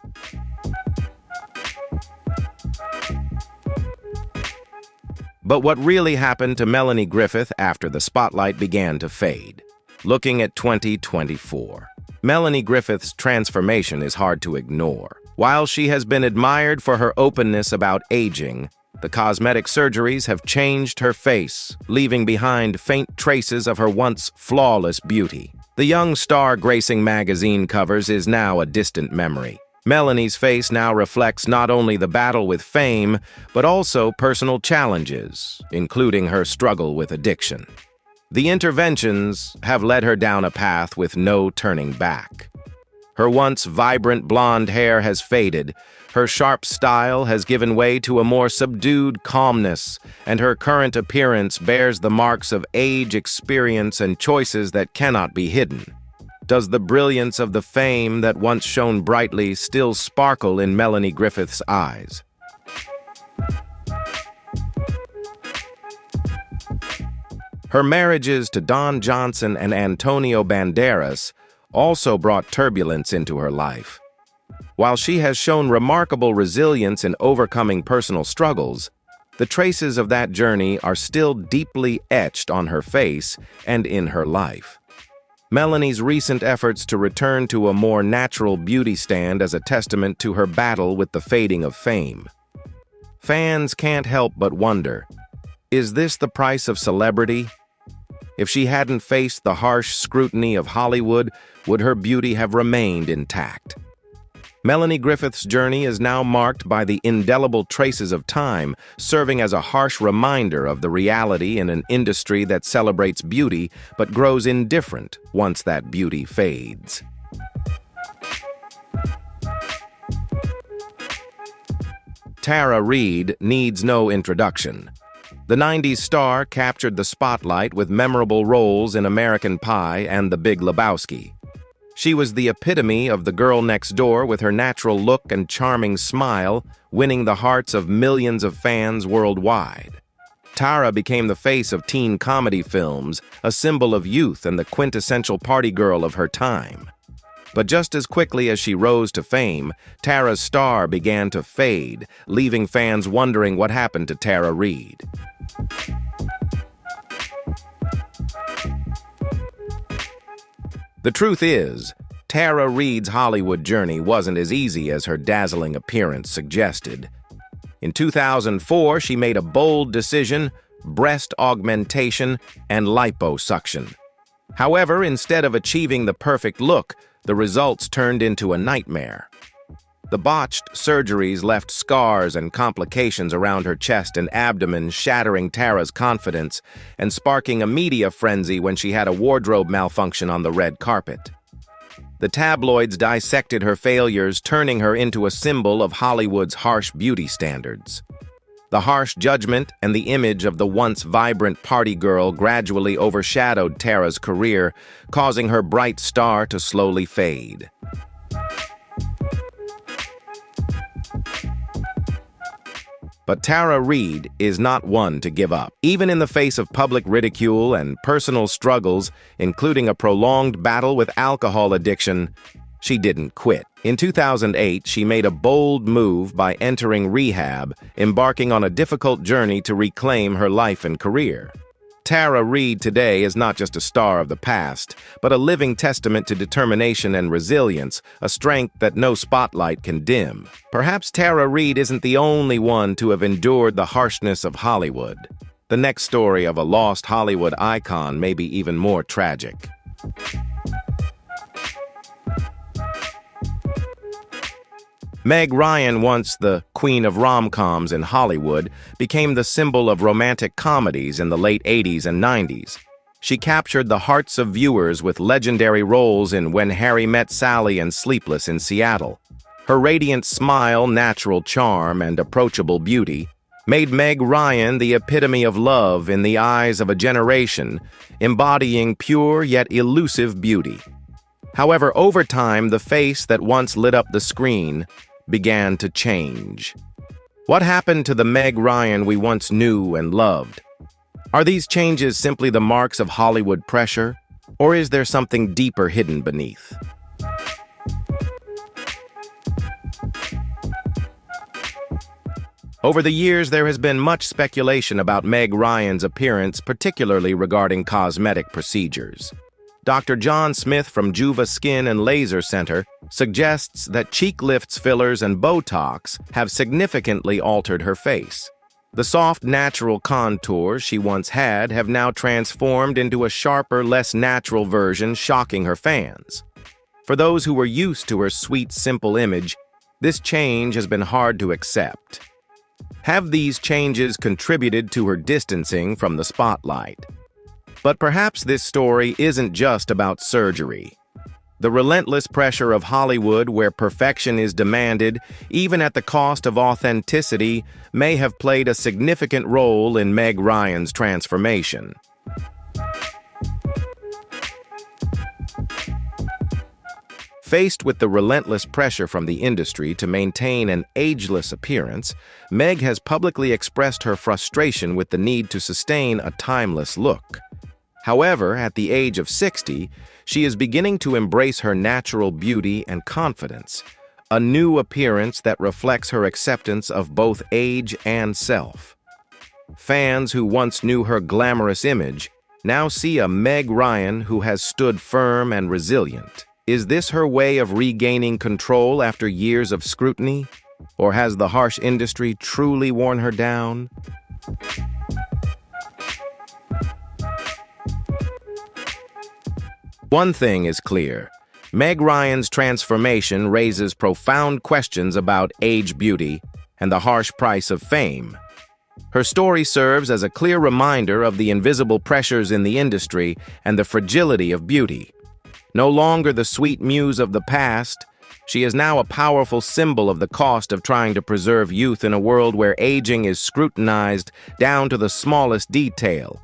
But what really happened to Melanie Griffith after the spotlight began to fade? Looking at 2024, Melanie Griffith's transformation is hard to ignore. While she has been admired for her openness about aging, the cosmetic surgeries have changed her face, leaving behind faint traces of her once flawless beauty. The young star gracing magazine covers is now a distant memory. Melanie's face now reflects not only the battle with fame, but also personal challenges, including her struggle with addiction. The interventions have led her down a path with no turning back. Her once vibrant blonde hair has faded, her sharp style has given way to a more subdued calmness, and her current appearance bears the marks of age, experience, and choices that cannot be hidden. Does the brilliance of the fame that once shone brightly still sparkle in Melanie Griffith's eyes? Her marriages to Don Johnson and Antonio Banderas also brought turbulence into her life. While she has shown remarkable resilience in overcoming personal struggles, the traces of that journey are still deeply etched on her face and in her life. Melanie's recent efforts to return to a more natural beauty stand as a testament to her battle with the fading of fame. Fans can't help but wonder, is this the price of celebrity? If she hadn't faced the harsh scrutiny of Hollywood, would her beauty have remained intact? Melanie Griffith's journey is now marked by the indelible traces of time, serving as a harsh reminder of the reality in an industry that celebrates beauty but grows indifferent once that beauty fades. Tara Reid needs no introduction. The 90s star captured the spotlight with memorable roles in American Pie and The Big Lebowski. She was the epitome of the girl next door with her natural look and charming smile, winning the hearts of millions of fans worldwide. Tara became the face of teen comedy films, a symbol of youth and the quintessential party girl of her time. But just as quickly as she rose to fame, Tara's star began to fade, leaving fans wondering what happened to Tara Reid. The truth is, Tara Reid's Hollywood journey wasn't as easy as her dazzling appearance suggested. In 2004, she made a bold decision: breast augmentation and liposuction. However, instead of achieving the perfect look, the results turned into a nightmare. The botched surgeries left scars and complications around her chest and abdomen, shattering Tara's confidence and sparking a media frenzy when she had a wardrobe malfunction on the red carpet. The tabloids dissected her failures, turning her into a symbol of Hollywood's harsh beauty standards. The harsh judgment and the image of the once vibrant party girl gradually overshadowed Tara's career, causing her bright star to slowly fade. But Tara Reid is not one to give up. Even in the face of public ridicule and personal struggles, including a prolonged battle with alcohol addiction, she didn't quit. In 2008, she made a bold move by entering rehab, embarking on a difficult journey to reclaim her life and career. Tara Reid today is not just a star of the past, but a living testament to determination and resilience, a strength that no spotlight can dim. Perhaps Tara Reid isn't the only one to have endured the harshness of Hollywood. The next story of a lost Hollywood icon may be even more tragic. Meg Ryan, once the queen of rom-coms in Hollywood, became the symbol of romantic comedies in the late 80s and 90s. She captured the hearts of viewers with legendary roles in When Harry Met Sally and Sleepless in Seattle. Her radiant smile, natural charm, and approachable beauty made Meg Ryan the epitome of love in the eyes of a generation, embodying pure yet elusive beauty. However, over time, the face that once lit up the screen began to change. What happened to the Meg Ryan we once knew and loved? Are these changes simply the marks of Hollywood pressure, or is there something deeper hidden beneath? Over the years, there has been much speculation about Meg Ryan's appearance, particularly regarding cosmetic procedures. Dr. John Smith from Juva Skin and Laser Center suggests that cheek lifts, fillers, and Botox have significantly altered her face. The soft, natural contours she once had have now transformed into a sharper, less natural version, shocking her fans. For those who were used to her sweet, simple image, this change has been hard to accept. Have these changes contributed to her distancing from the spotlight? But perhaps this story isn't just about surgery. The relentless pressure of Hollywood, where perfection is demanded, even at the cost of authenticity, may have played a significant role in Meg Ryan's transformation. Faced with the relentless pressure from the industry to maintain an ageless appearance, Meg has publicly expressed her frustration with the need to sustain a timeless look. However, at the age of 60, she is beginning to embrace her natural beauty and confidence, a new appearance that reflects her acceptance of both age and self. Fans who once knew her glamorous image now see a Meg Ryan who has stood firm and resilient. Is this her way of regaining control after years of scrutiny? Or has the harsh industry truly worn her down? One thing is clear. Meg Ryan's transformation raises profound questions about age beauty and the harsh price of fame. Her story serves as a clear reminder of the invisible pressures in the industry and the fragility of beauty. No longer the sweet muse of the past, she is now a powerful symbol of the cost of trying to preserve youth in a world where aging is scrutinized down to the smallest detail.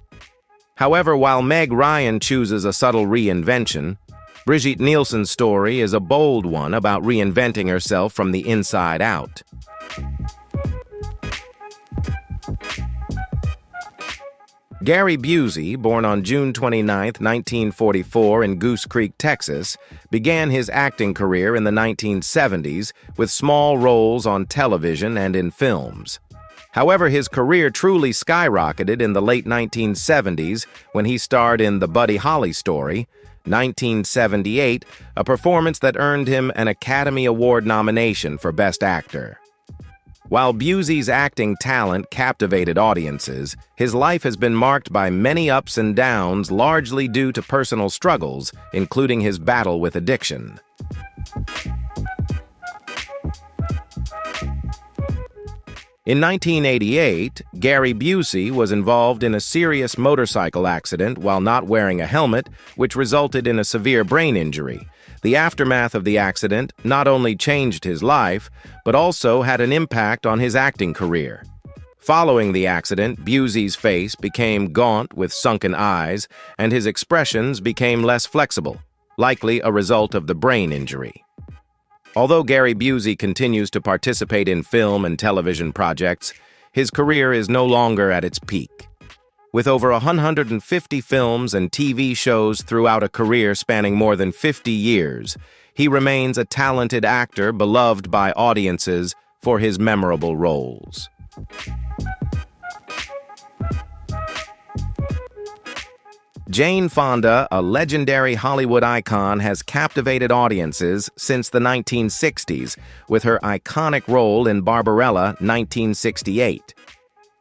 However, while Meg Ryan chooses a subtle reinvention, Brigitte Nielsen's story is a bold one about reinventing herself from the inside out. Gary Busey, born on June 29, 1944 in Goose Creek, Texas, began his acting career in the 1970s with small roles on television and in films. However, his career truly skyrocketed in the late 1970s when he starred in The Buddy Holly Story, 1978, a performance that earned him an Academy Award nomination for Best Actor. While Busey's acting talent captivated audiences, his life has been marked by many ups and downs, largely due to personal struggles, including his battle with addiction. In 1988, Gary Busey was involved in a serious motorcycle accident while not wearing a helmet, which resulted in a severe brain injury. The aftermath of the accident not only changed his life, but also had an impact on his acting career. Following the accident, Busey's face became gaunt with sunken eyes, and his expressions became less flexible, likely a result of the brain injury. Although Gary Busey continues to participate in film and television projects, his career is no longer at its peak. With over 150 films and TV shows throughout a career spanning more than 50 years, he remains a talented actor beloved by audiences for his memorable roles. Jane Fonda, a legendary Hollywood icon, has captivated audiences since the 1960s with her iconic role in Barbarella, 1968.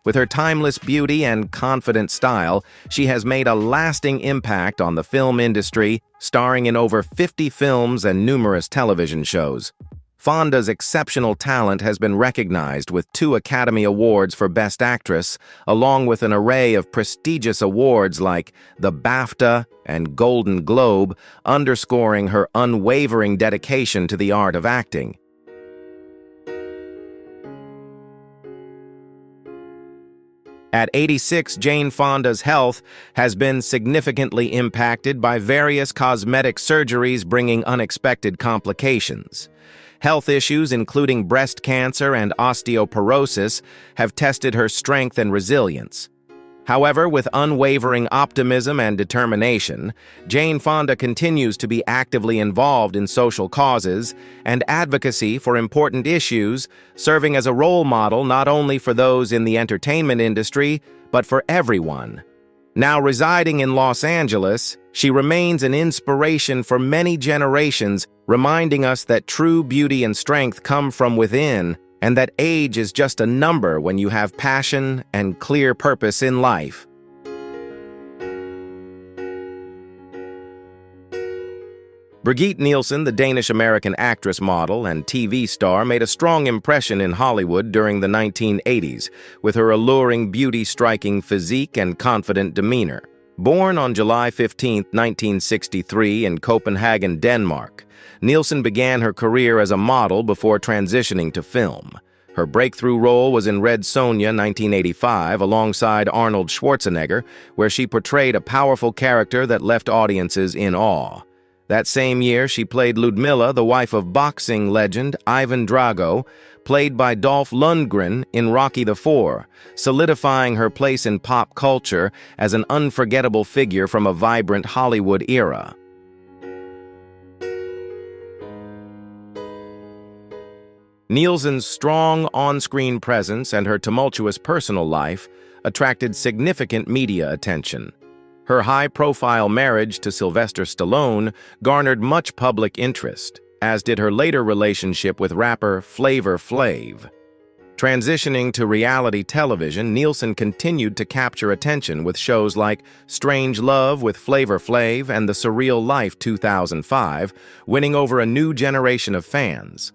With her timeless beauty and confident style, she has made a lasting impact on the film industry, starring in over 50 films and numerous television shows. Fonda's exceptional talent has been recognized with 2 Academy Awards for Best Actress, along with an array of prestigious awards like the BAFTA and Golden Globe, underscoring her unwavering dedication to the art of acting. At 86, Jane Fonda's health has been significantly impacted by various cosmetic surgeries bringing unexpected complications. Health issues, including breast cancer and osteoporosis, have tested her strength and resilience. However, with unwavering optimism and determination, Jane Fonda continues to be actively involved in social causes and advocacy for important issues, serving as a role model not only for those in the entertainment industry, but for everyone. Now residing in Los Angeles, she remains an inspiration for many generations, reminding us that true beauty and strength come from within, and that age is just a number when you have passion and clear purpose in life. Brigitte Nielsen, the Danish-American actress, model, and TV star, made a strong impression in Hollywood during the 1980s, with her alluring beauty-striking physique and confident demeanor. Born on July 15, 1963 in Copenhagen, Denmark, Nielsen began her career as a model before transitioning to film. Her breakthrough role was in Red Sonja, 1985, alongside Arnold Schwarzenegger, where she portrayed a powerful character that left audiences in awe. That same year, she played Ludmilla, the wife of boxing legend Ivan Drago, played by Dolph Lundgren in Rocky IV, solidifying her place in pop culture as an unforgettable figure from a vibrant Hollywood era. Nielsen's strong on-screen presence and her tumultuous personal life attracted significant media attention. Her high-profile marriage to Sylvester Stallone garnered much public interest, as did her later relationship with rapper Flavor Flav. Transitioning to reality television, Nielsen continued to capture attention with shows like Strange Love with Flavor Flav and The Surreal Life 2005, winning over a new generation of fans.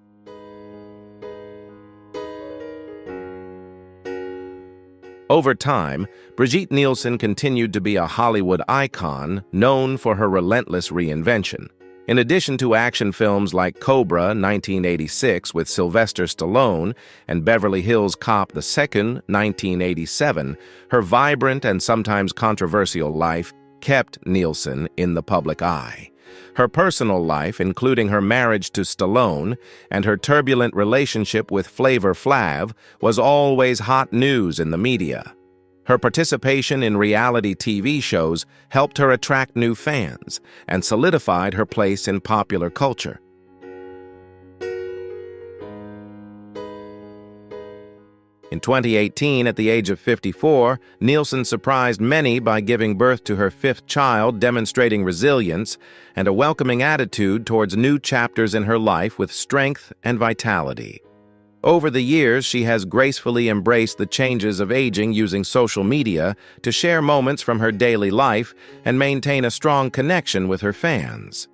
Over time, Brigitte Nielsen continued to be a Hollywood icon known for her relentless reinvention. In addition to action films like Cobra 1986 with Sylvester Stallone and Beverly Hills Cop 2 1987, her vibrant and sometimes controversial life kept Nielsen in the public eye. Her personal life, including her marriage to Stallone and her turbulent relationship with Flavor Flav, was always hot news in the media. Her participation in reality TV shows helped her attract new fans and solidified her place in popular culture. In 2018, at the age of 54, Nielsen surprised many by giving birth to her fifth child, demonstrating resilience and a welcoming attitude towards new chapters in her life with strength and vitality. Over the years, she has gracefully embraced the changes of aging using social media to share moments from her daily life and maintain a strong connection with her fans.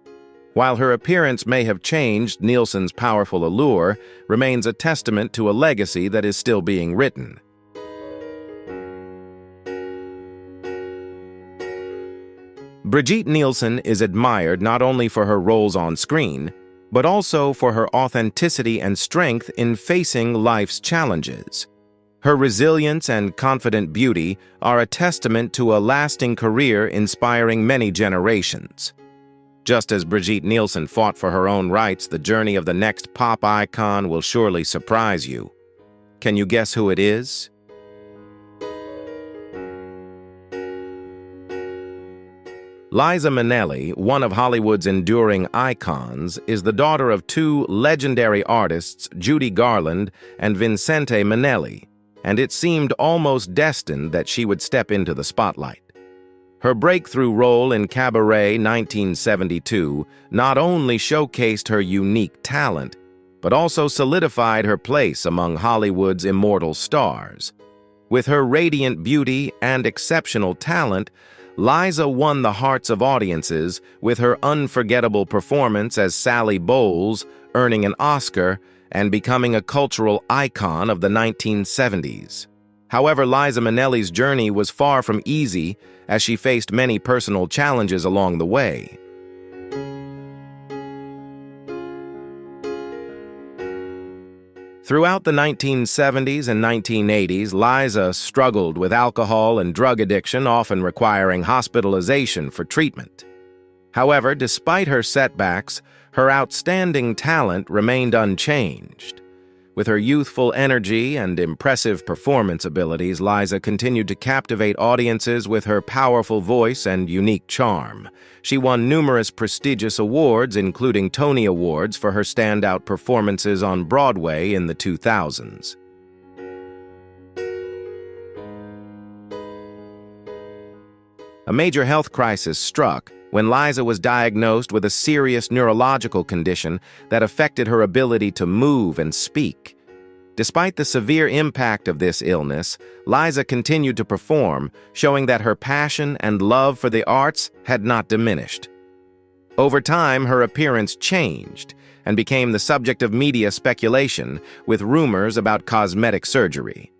While her appearance may have changed, Nielsen's powerful allure remains a testament to a legacy that is still being written. Brigitte Nielsen is admired not only for her roles on screen, but also for her authenticity and strength in facing life's challenges. Her resilience and confident beauty are a testament to a lasting career inspiring many generations. Just as Brigitte Nielsen fought for her own rights, the journey of the next pop icon will surely surprise you. Can you guess who it is? Liza Minnelli, one of Hollywood's enduring icons, is the daughter of two legendary artists, Judy Garland and Vincente Minnelli, and it seemed almost destined that she would step into the spotlight. Her breakthrough role in Cabaret 1972 not only showcased her unique talent, but also solidified her place among Hollywood's immortal stars. With her radiant beauty and exceptional talent, Liza won the hearts of audiences with her unforgettable performance as Sally Bowles, earning an Oscar and becoming a cultural icon of the 1970s. However, Liza Minnelli's journey was far from easy, as she faced many personal challenges along the way. Throughout the 1970s and 1980s, Liza struggled with alcohol and drug addiction, often requiring hospitalization for treatment. However, despite her setbacks, her outstanding talent remained unchanged. With her youthful energy and impressive performance abilities, Liza continued to captivate audiences with her powerful voice and unique charm. She won numerous prestigious awards, including Tony Awards, for her standout performances on Broadway in the 2000s. A major health crisis struck when Liza was diagnosed with a serious neurological condition that affected her ability to move and speak. Despite the severe impact of this illness, Liza continued to perform, showing that her passion and love for the arts had not diminished. Over time, her appearance changed and became the subject of media speculation, with rumors about cosmetic surgery.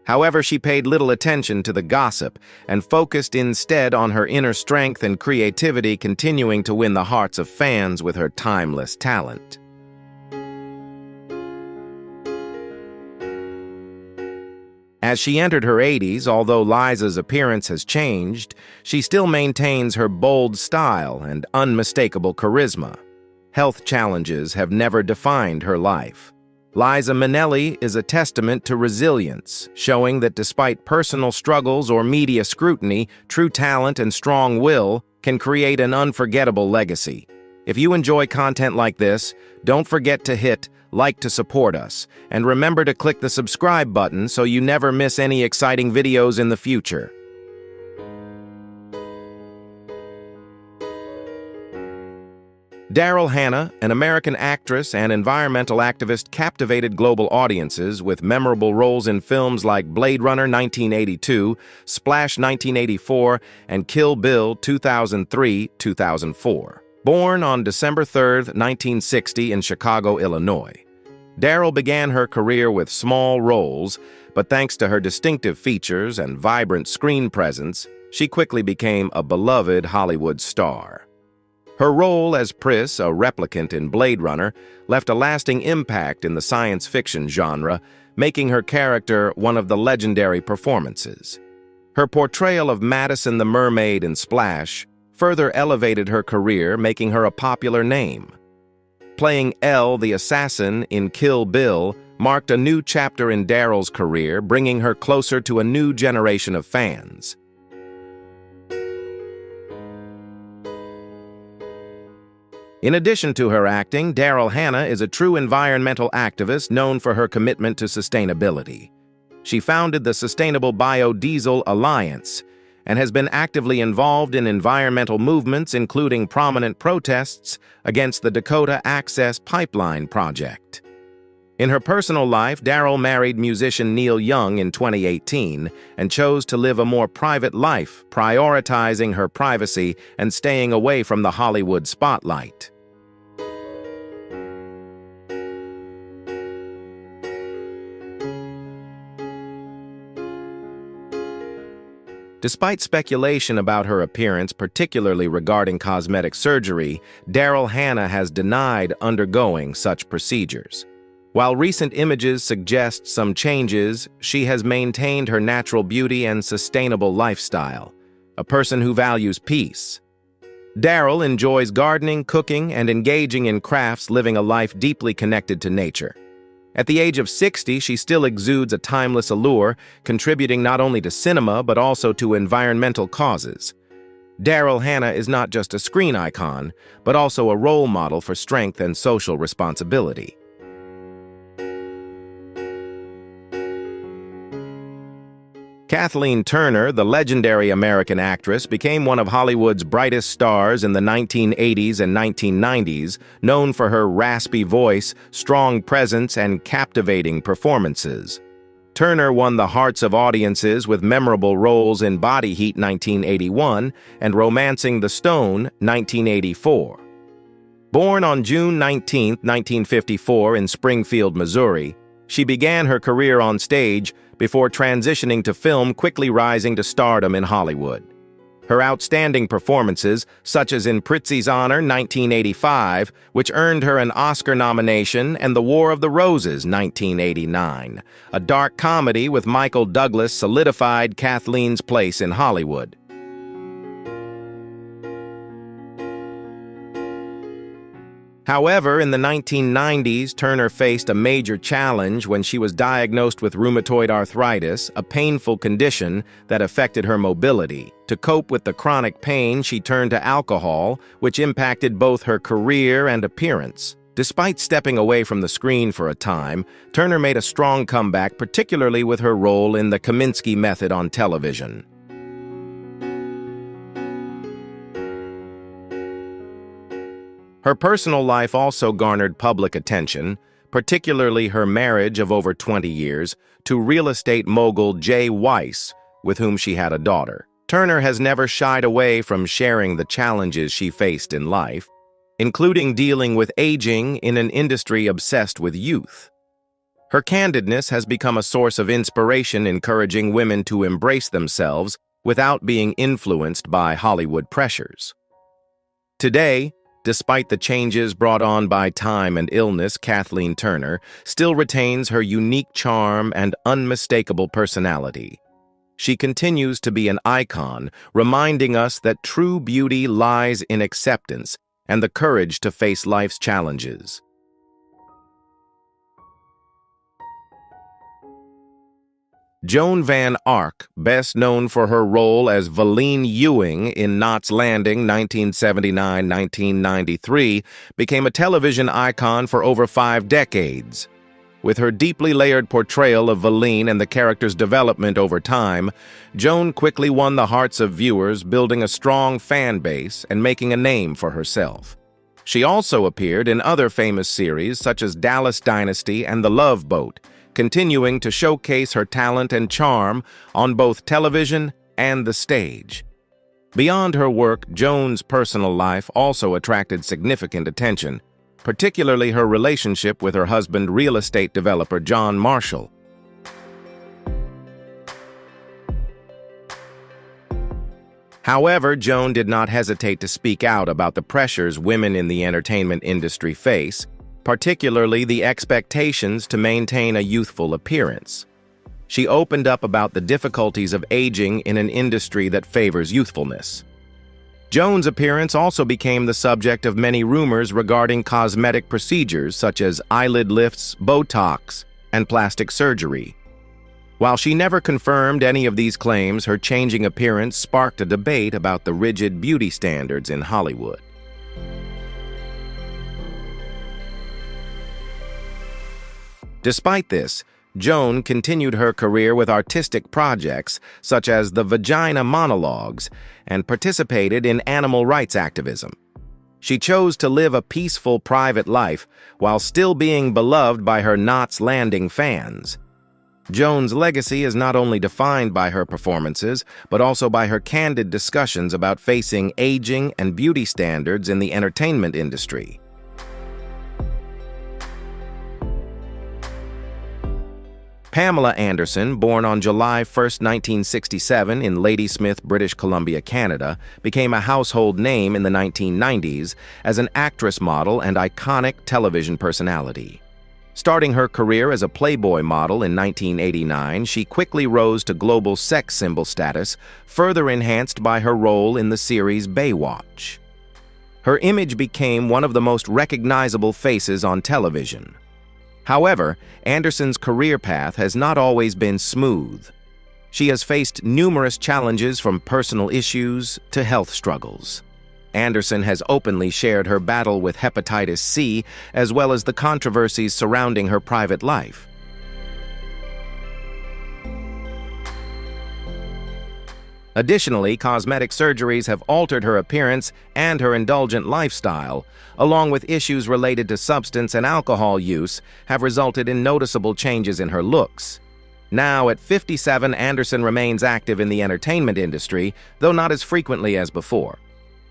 However, she paid little attention to the gossip and focused instead on her inner strength and creativity, continuing to win the hearts of fans with her timeless talent. As she entered her 80s, although Liza's appearance has changed, she still maintains her bold style and unmistakable charisma. Health challenges have never defined her life. Liza Minnelli is a testament to resilience, showing that despite personal struggles or media scrutiny, true talent and strong will can create an unforgettable legacy. If you enjoy content like this, don't forget to hit like to support us, and remember to click the subscribe button so you never miss any exciting videos in the future. Daryl Hannah, an American actress and environmental activist, captivated global audiences with memorable roles in films like Blade Runner 1982, Splash 1984, and Kill Bill 2003-2004. Born on December 3, 1960 in Chicago, Illinois, Daryl began her career with small roles, but thanks to her distinctive features and vibrant screen presence, she quickly became a beloved Hollywood star. Her role as Pris, a replicant in Blade Runner, left a lasting impact in the science fiction genre, making her character one of the legendary performances. Her portrayal of Madison the Mermaid in Splash further elevated her career, making her a popular name. Playing Elle the assassin in Kill Bill marked a new chapter in Daryl's career, bringing her closer to a new generation of fans. In addition to her acting, Daryl Hannah is a true environmental activist known for her commitment to sustainability. She founded the Sustainable Biodiesel Alliance and has been actively involved in environmental movements, including prominent protests against the Dakota Access Pipeline project. In her personal life, Daryl married musician Neil Young in 2018 and chose to live a more private life, prioritizing her privacy and staying away from the Hollywood spotlight. Despite speculation about her appearance, particularly regarding cosmetic surgery, Daryl Hannah has denied undergoing such procedures. While recent images suggest some changes, she has maintained her natural beauty and sustainable lifestyle, a person who values peace. Daryl enjoys gardening, cooking, and engaging in crafts, living a life deeply connected to nature. At the age of 60, she still exudes a timeless allure, contributing not only to cinema but also to environmental causes. Daryl Hannah is not just a screen icon, but also a role model for strength and social responsibility. Kathleen Turner, the legendary American actress, became one of Hollywood's brightest stars in the 1980s and 1990s, known for her raspy voice, strong presence, and captivating performances. Turner won the hearts of audiences with memorable roles in Body Heat 1981 and Romancing the Stone 1984. Born on June 19, 1954 in Springfield, Missouri, she began her career on stage before transitioning to film, quickly rising to stardom in Hollywood. Her outstanding performances, such as in Prizzi's Honor 1985, which earned her an Oscar nomination, and The War of the Roses 1989, a dark comedy with Michael Douglas, solidified Kathleen's place in Hollywood. However, in the 1990s, Turner faced a major challenge when she was diagnosed with rheumatoid arthritis, a painful condition that affected her mobility. To cope with the chronic pain, she turned to alcohol, which impacted both her career and appearance. Despite stepping away from the screen for a time, Turner made a strong comeback, particularly with her role in the Kominsky Method on television. Her personal life also garnered public attention, particularly her marriage of over 20 years to real estate mogul Jay Weiss, with whom she had a daughter. Turner has never shied away from sharing the challenges she faced in life, including dealing with aging in an industry obsessed with youth. Her candidness has become a source of inspiration, encouraging women to embrace themselves without being influenced by Hollywood pressures. Today, Despite the changes brought on by time and illness, Kathleen Turner still retains her unique charm and unmistakable personality. She continues to be an icon, reminding us that true beauty lies in acceptance and the courage to face life's challenges. Joan Van Ark, best known for her role as Valine Ewing in Knots Landing 1979-1993, became a television icon for over 5 decades. With her deeply layered portrayal of Valine and the character's development over time, Joan quickly won the hearts of viewers, building a strong fan base and making a name for herself. She also appeared in other famous series such as Dallas Dynasty and The Love Boat, continuing to showcase her talent and charm on both television and the stage. Beyond her work, Joan's personal life also attracted significant attention, particularly her relationship with her husband, real estate developer John Marshall. However, Joan did not hesitate to speak out about the pressures women in the entertainment industry face, particularly the expectations to maintain a youthful appearance. She opened up about the difficulties of aging in an industry that favors youthfulness. Joan's appearance also became the subject of many rumors regarding cosmetic procedures such as eyelid lifts, Botox, and plastic surgery. While she never confirmed any of these claims, her changing appearance sparked a debate about the rigid beauty standards in Hollywood. Despite this, Joan continued her career with artistic projects such as the Vagina Monologues and participated in animal rights activism. She chose to live a peaceful private life while still being beloved by her Knots Landing fans. Joan's legacy is not only defined by her performances, but also by her candid discussions about facing aging and beauty standards in the entertainment industry. Pamela Anderson, born on July 1, 1967 in Ladysmith, British Columbia, Canada, became a household name in the 1990s as an actress, model, and iconic television personality. Starting her career as a Playboy model in 1989, she quickly rose to global sex symbol status, further enhanced by her role in the series Baywatch. Her image became one of the most recognizable faces on television. However, Anderson's career path has not always been smooth. She has faced numerous challenges from personal issues to health struggles. Anderson has openly shared her battle with hepatitis C, as well as the controversies surrounding her private life. Additionally, cosmetic surgeries have altered her appearance and her indulgent lifestyle, along with issues related to substance and alcohol use, have resulted in noticeable changes in her looks. Now, at 57, Anderson remains active in the entertainment industry, though not as frequently as before.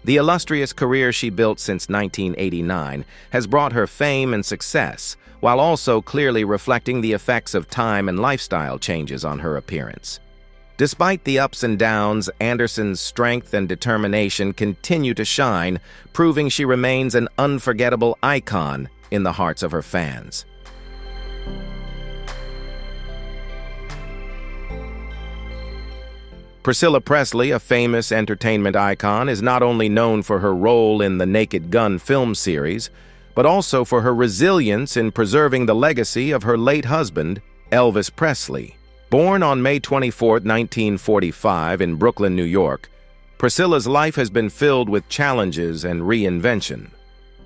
The illustrious career she built since 1989 has brought her fame and success, while also clearly reflecting the effects of time and lifestyle changes on her appearance. Despite the ups and downs, Anderson's strength and determination continue to shine, proving she remains an unforgettable icon in the hearts of her fans. Priscilla Presley, a famous entertainment icon, is not only known for her role in the Naked Gun film series, but also for her resilience in preserving the legacy of her late husband, Elvis Presley. Born on May 24, 1945 in Brooklyn, New York, Priscilla's life has been filled with challenges and reinvention.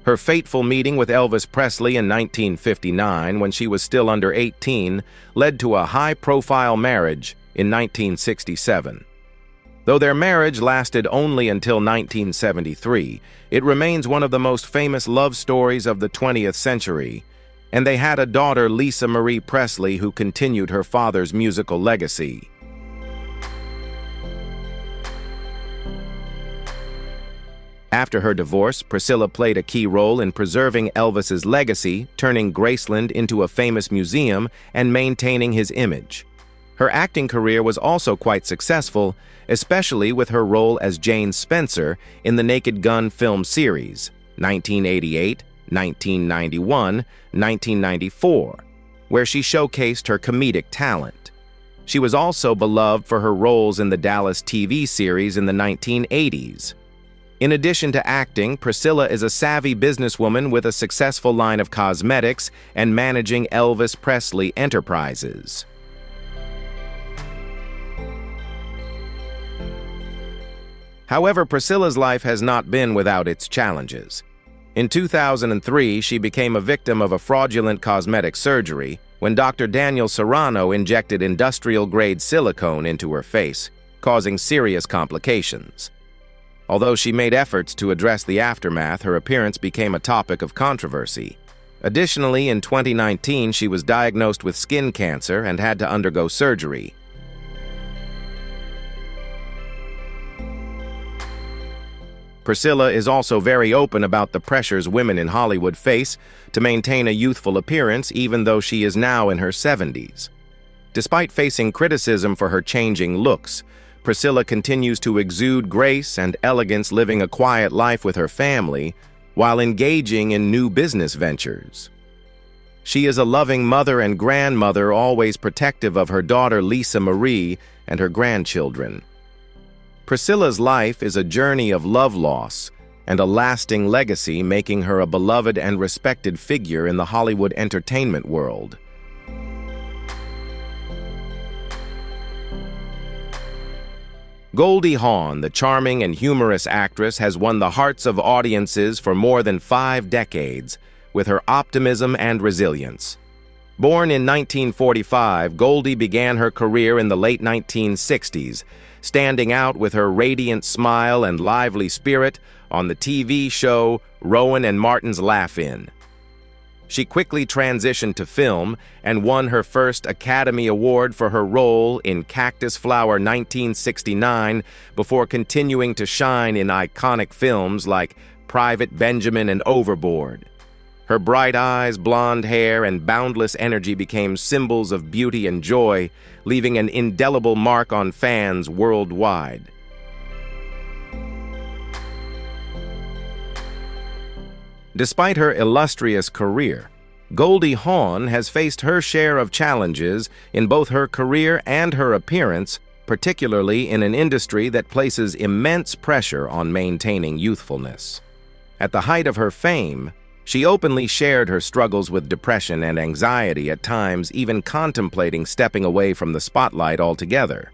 Her fateful meeting with Elvis Presley in 1959, when she was still under 18, led to a high-profile marriage in 1967. Though their marriage lasted only until 1973, it remains one of the most famous love stories of the 20th century, and they had a daughter, Lisa Marie Presley, who continued her father's musical legacy. After her divorce, Priscilla played a key role in preserving Elvis's legacy, turning Graceland into a famous museum and maintaining his image. Her acting career was also quite successful, especially with her role as Jane Spencer in the Naked Gun film series, 1988, 1991, 1994, where she showcased her comedic talent. She was also beloved for her roles in the Dallas TV series in the 1980s. In addition to acting, Priscilla is a savvy businesswoman with a successful line of cosmetics and managing Elvis Presley enterprises. However, Priscilla's life has not been without its challenges. In 2003, she became a victim of a fraudulent cosmetic surgery when Dr. Daniel Serrano injected industrial-grade silicone into her face, causing serious complications. Although she made efforts to address the aftermath, her appearance became a topic of controversy. Additionally, in 2019, she was diagnosed with skin cancer and had to undergo surgery. Priscilla is also very open about the pressures women in Hollywood face to maintain a youthful appearance even though she is now in her 70s. Despite facing criticism for her changing looks, Priscilla continues to exude grace and elegance, living a quiet life with her family while engaging in new business ventures. She is a loving mother and grandmother, always protective of her daughter Lisa Marie and her grandchildren. Priscilla's life is a journey of love loss and a lasting legacy, making her a beloved and respected figure in the Hollywood entertainment world. Goldie Hawn, the charming and humorous actress, has won the hearts of audiences for more than 5 decades with her optimism and resilience. Born in 1945, Goldie began her career in the late 1960s, standing out with her radiant smile and lively spirit on the TV show Rowan and Martin's Laugh-In. She quickly transitioned to film and won her first Academy Award for her role in Cactus Flower 1969 before continuing to shine in iconic films like Private Benjamin and Overboard. Her bright eyes, blonde hair, and boundless energy became symbols of beauty and joy, leaving an indelible mark on fans worldwide. Despite her illustrious career, Goldie Hawn has faced her share of challenges in both her career and her appearance, particularly in an industry that places immense pressure on maintaining youthfulness. At the height of her fame, she openly shared her struggles with depression and anxiety, at times even contemplating stepping away from the spotlight altogether.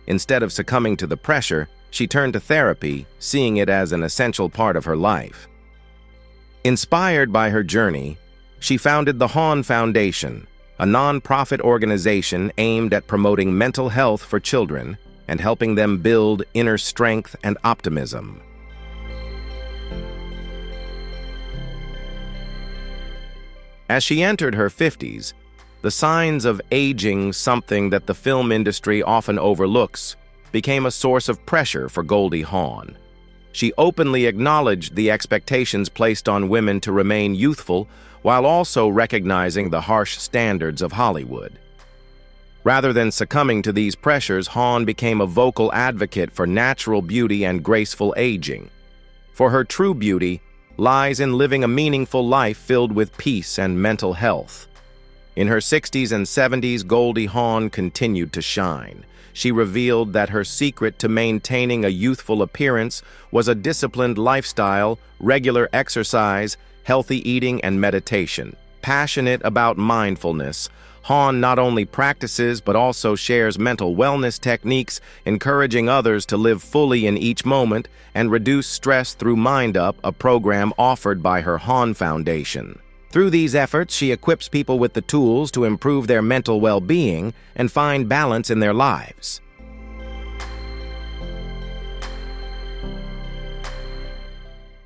Instead of succumbing to the pressure, she turned to therapy, seeing it as an essential part of her life. Inspired by her journey, she founded the Hawn Foundation, a non-profit organization aimed at promoting mental health for children and helping them build inner strength and optimism. As she entered her 50s, the signs of aging, something that the film industry often overlooks, became a source of pressure for Goldie Hawn. She openly acknowledged the expectations placed on women to remain youthful while also recognizing the harsh standards of Hollywood. Rather than succumbing to these pressures, Hawn became a vocal advocate for natural beauty and graceful aging. For her true beauty lies in living a meaningful life filled with peace and mental health. In her 60s and 70s, Goldie Hawn continued to shine. She revealed that her secret to maintaining a youthful appearance was a disciplined lifestyle, regular exercise, healthy eating, and meditation. Passionate about mindfulness, Hawn not only practices but also shares mental wellness techniques, encouraging others to live fully in each moment and reduce stress through Mind Up, a program offered by her Hawn Foundation. Through these efforts, she equips people with the tools to improve their mental well-being and find balance in their lives.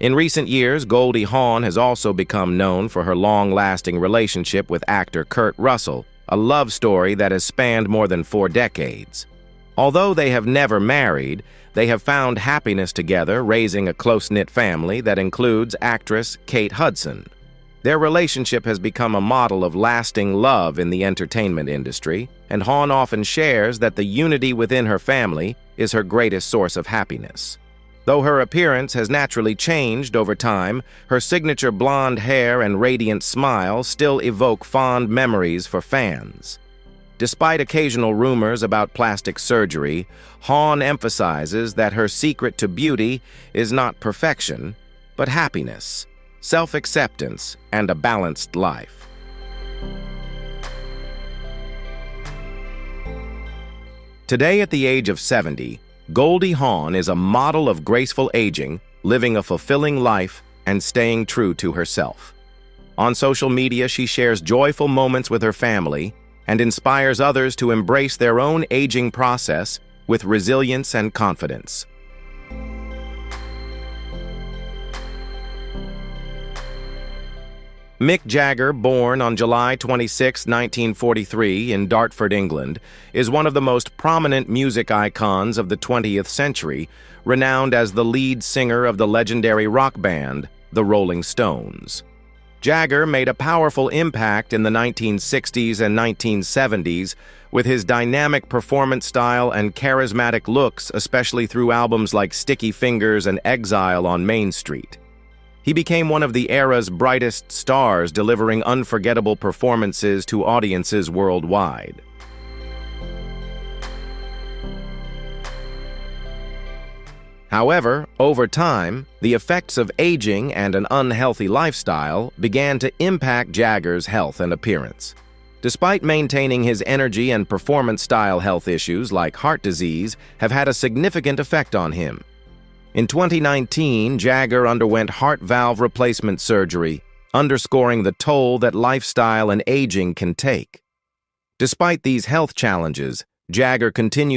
In recent years, Goldie Hawn has also become known for her long-lasting relationship with actor Kurt Russell, a love story that has spanned more than 4 decades. Although they have never married, they have found happiness together, raising a close-knit family that includes actress Kate Hudson. Their relationship has become a model of lasting love in the entertainment industry, and Hawn often shares that the unity within her family is her greatest source of happiness. Though her appearance has naturally changed over time, her signature blonde hair and radiant smile still evoke fond memories for fans. Despite occasional rumors about plastic surgery, Hawn emphasizes that her secret to beauty is not perfection, but happiness, self-acceptance, and a balanced life. Today, at the age of 70, Goldie Hawn is a model of graceful aging, living a fulfilling life, and staying true to herself. On social media, she shares joyful moments with her family and inspires others to embrace their own aging process with resilience and confidence. Mick Jagger, born on July 26, 1943 in Dartford, England, is one of the most prominent music icons of the 20th century, renowned as the lead singer of the legendary rock band, the Rolling Stones. Jagger made a powerful impact in the 1960s and 1970s with his dynamic performance style and charismatic looks, especially through albums like Sticky Fingers and Exile on Main Street. He became one of the era's brightest stars, delivering unforgettable performances to audiences worldwide. However, over time, the effects of aging and an unhealthy lifestyle began to impact Jagger's health and appearance. Despite maintaining his energy and performance style, health issues like heart disease have had a significant effect on him. In 2019, Jagger underwent heart valve replacement surgery, underscoring the toll that lifestyle and aging can take. Despite these health challenges, Jagger continues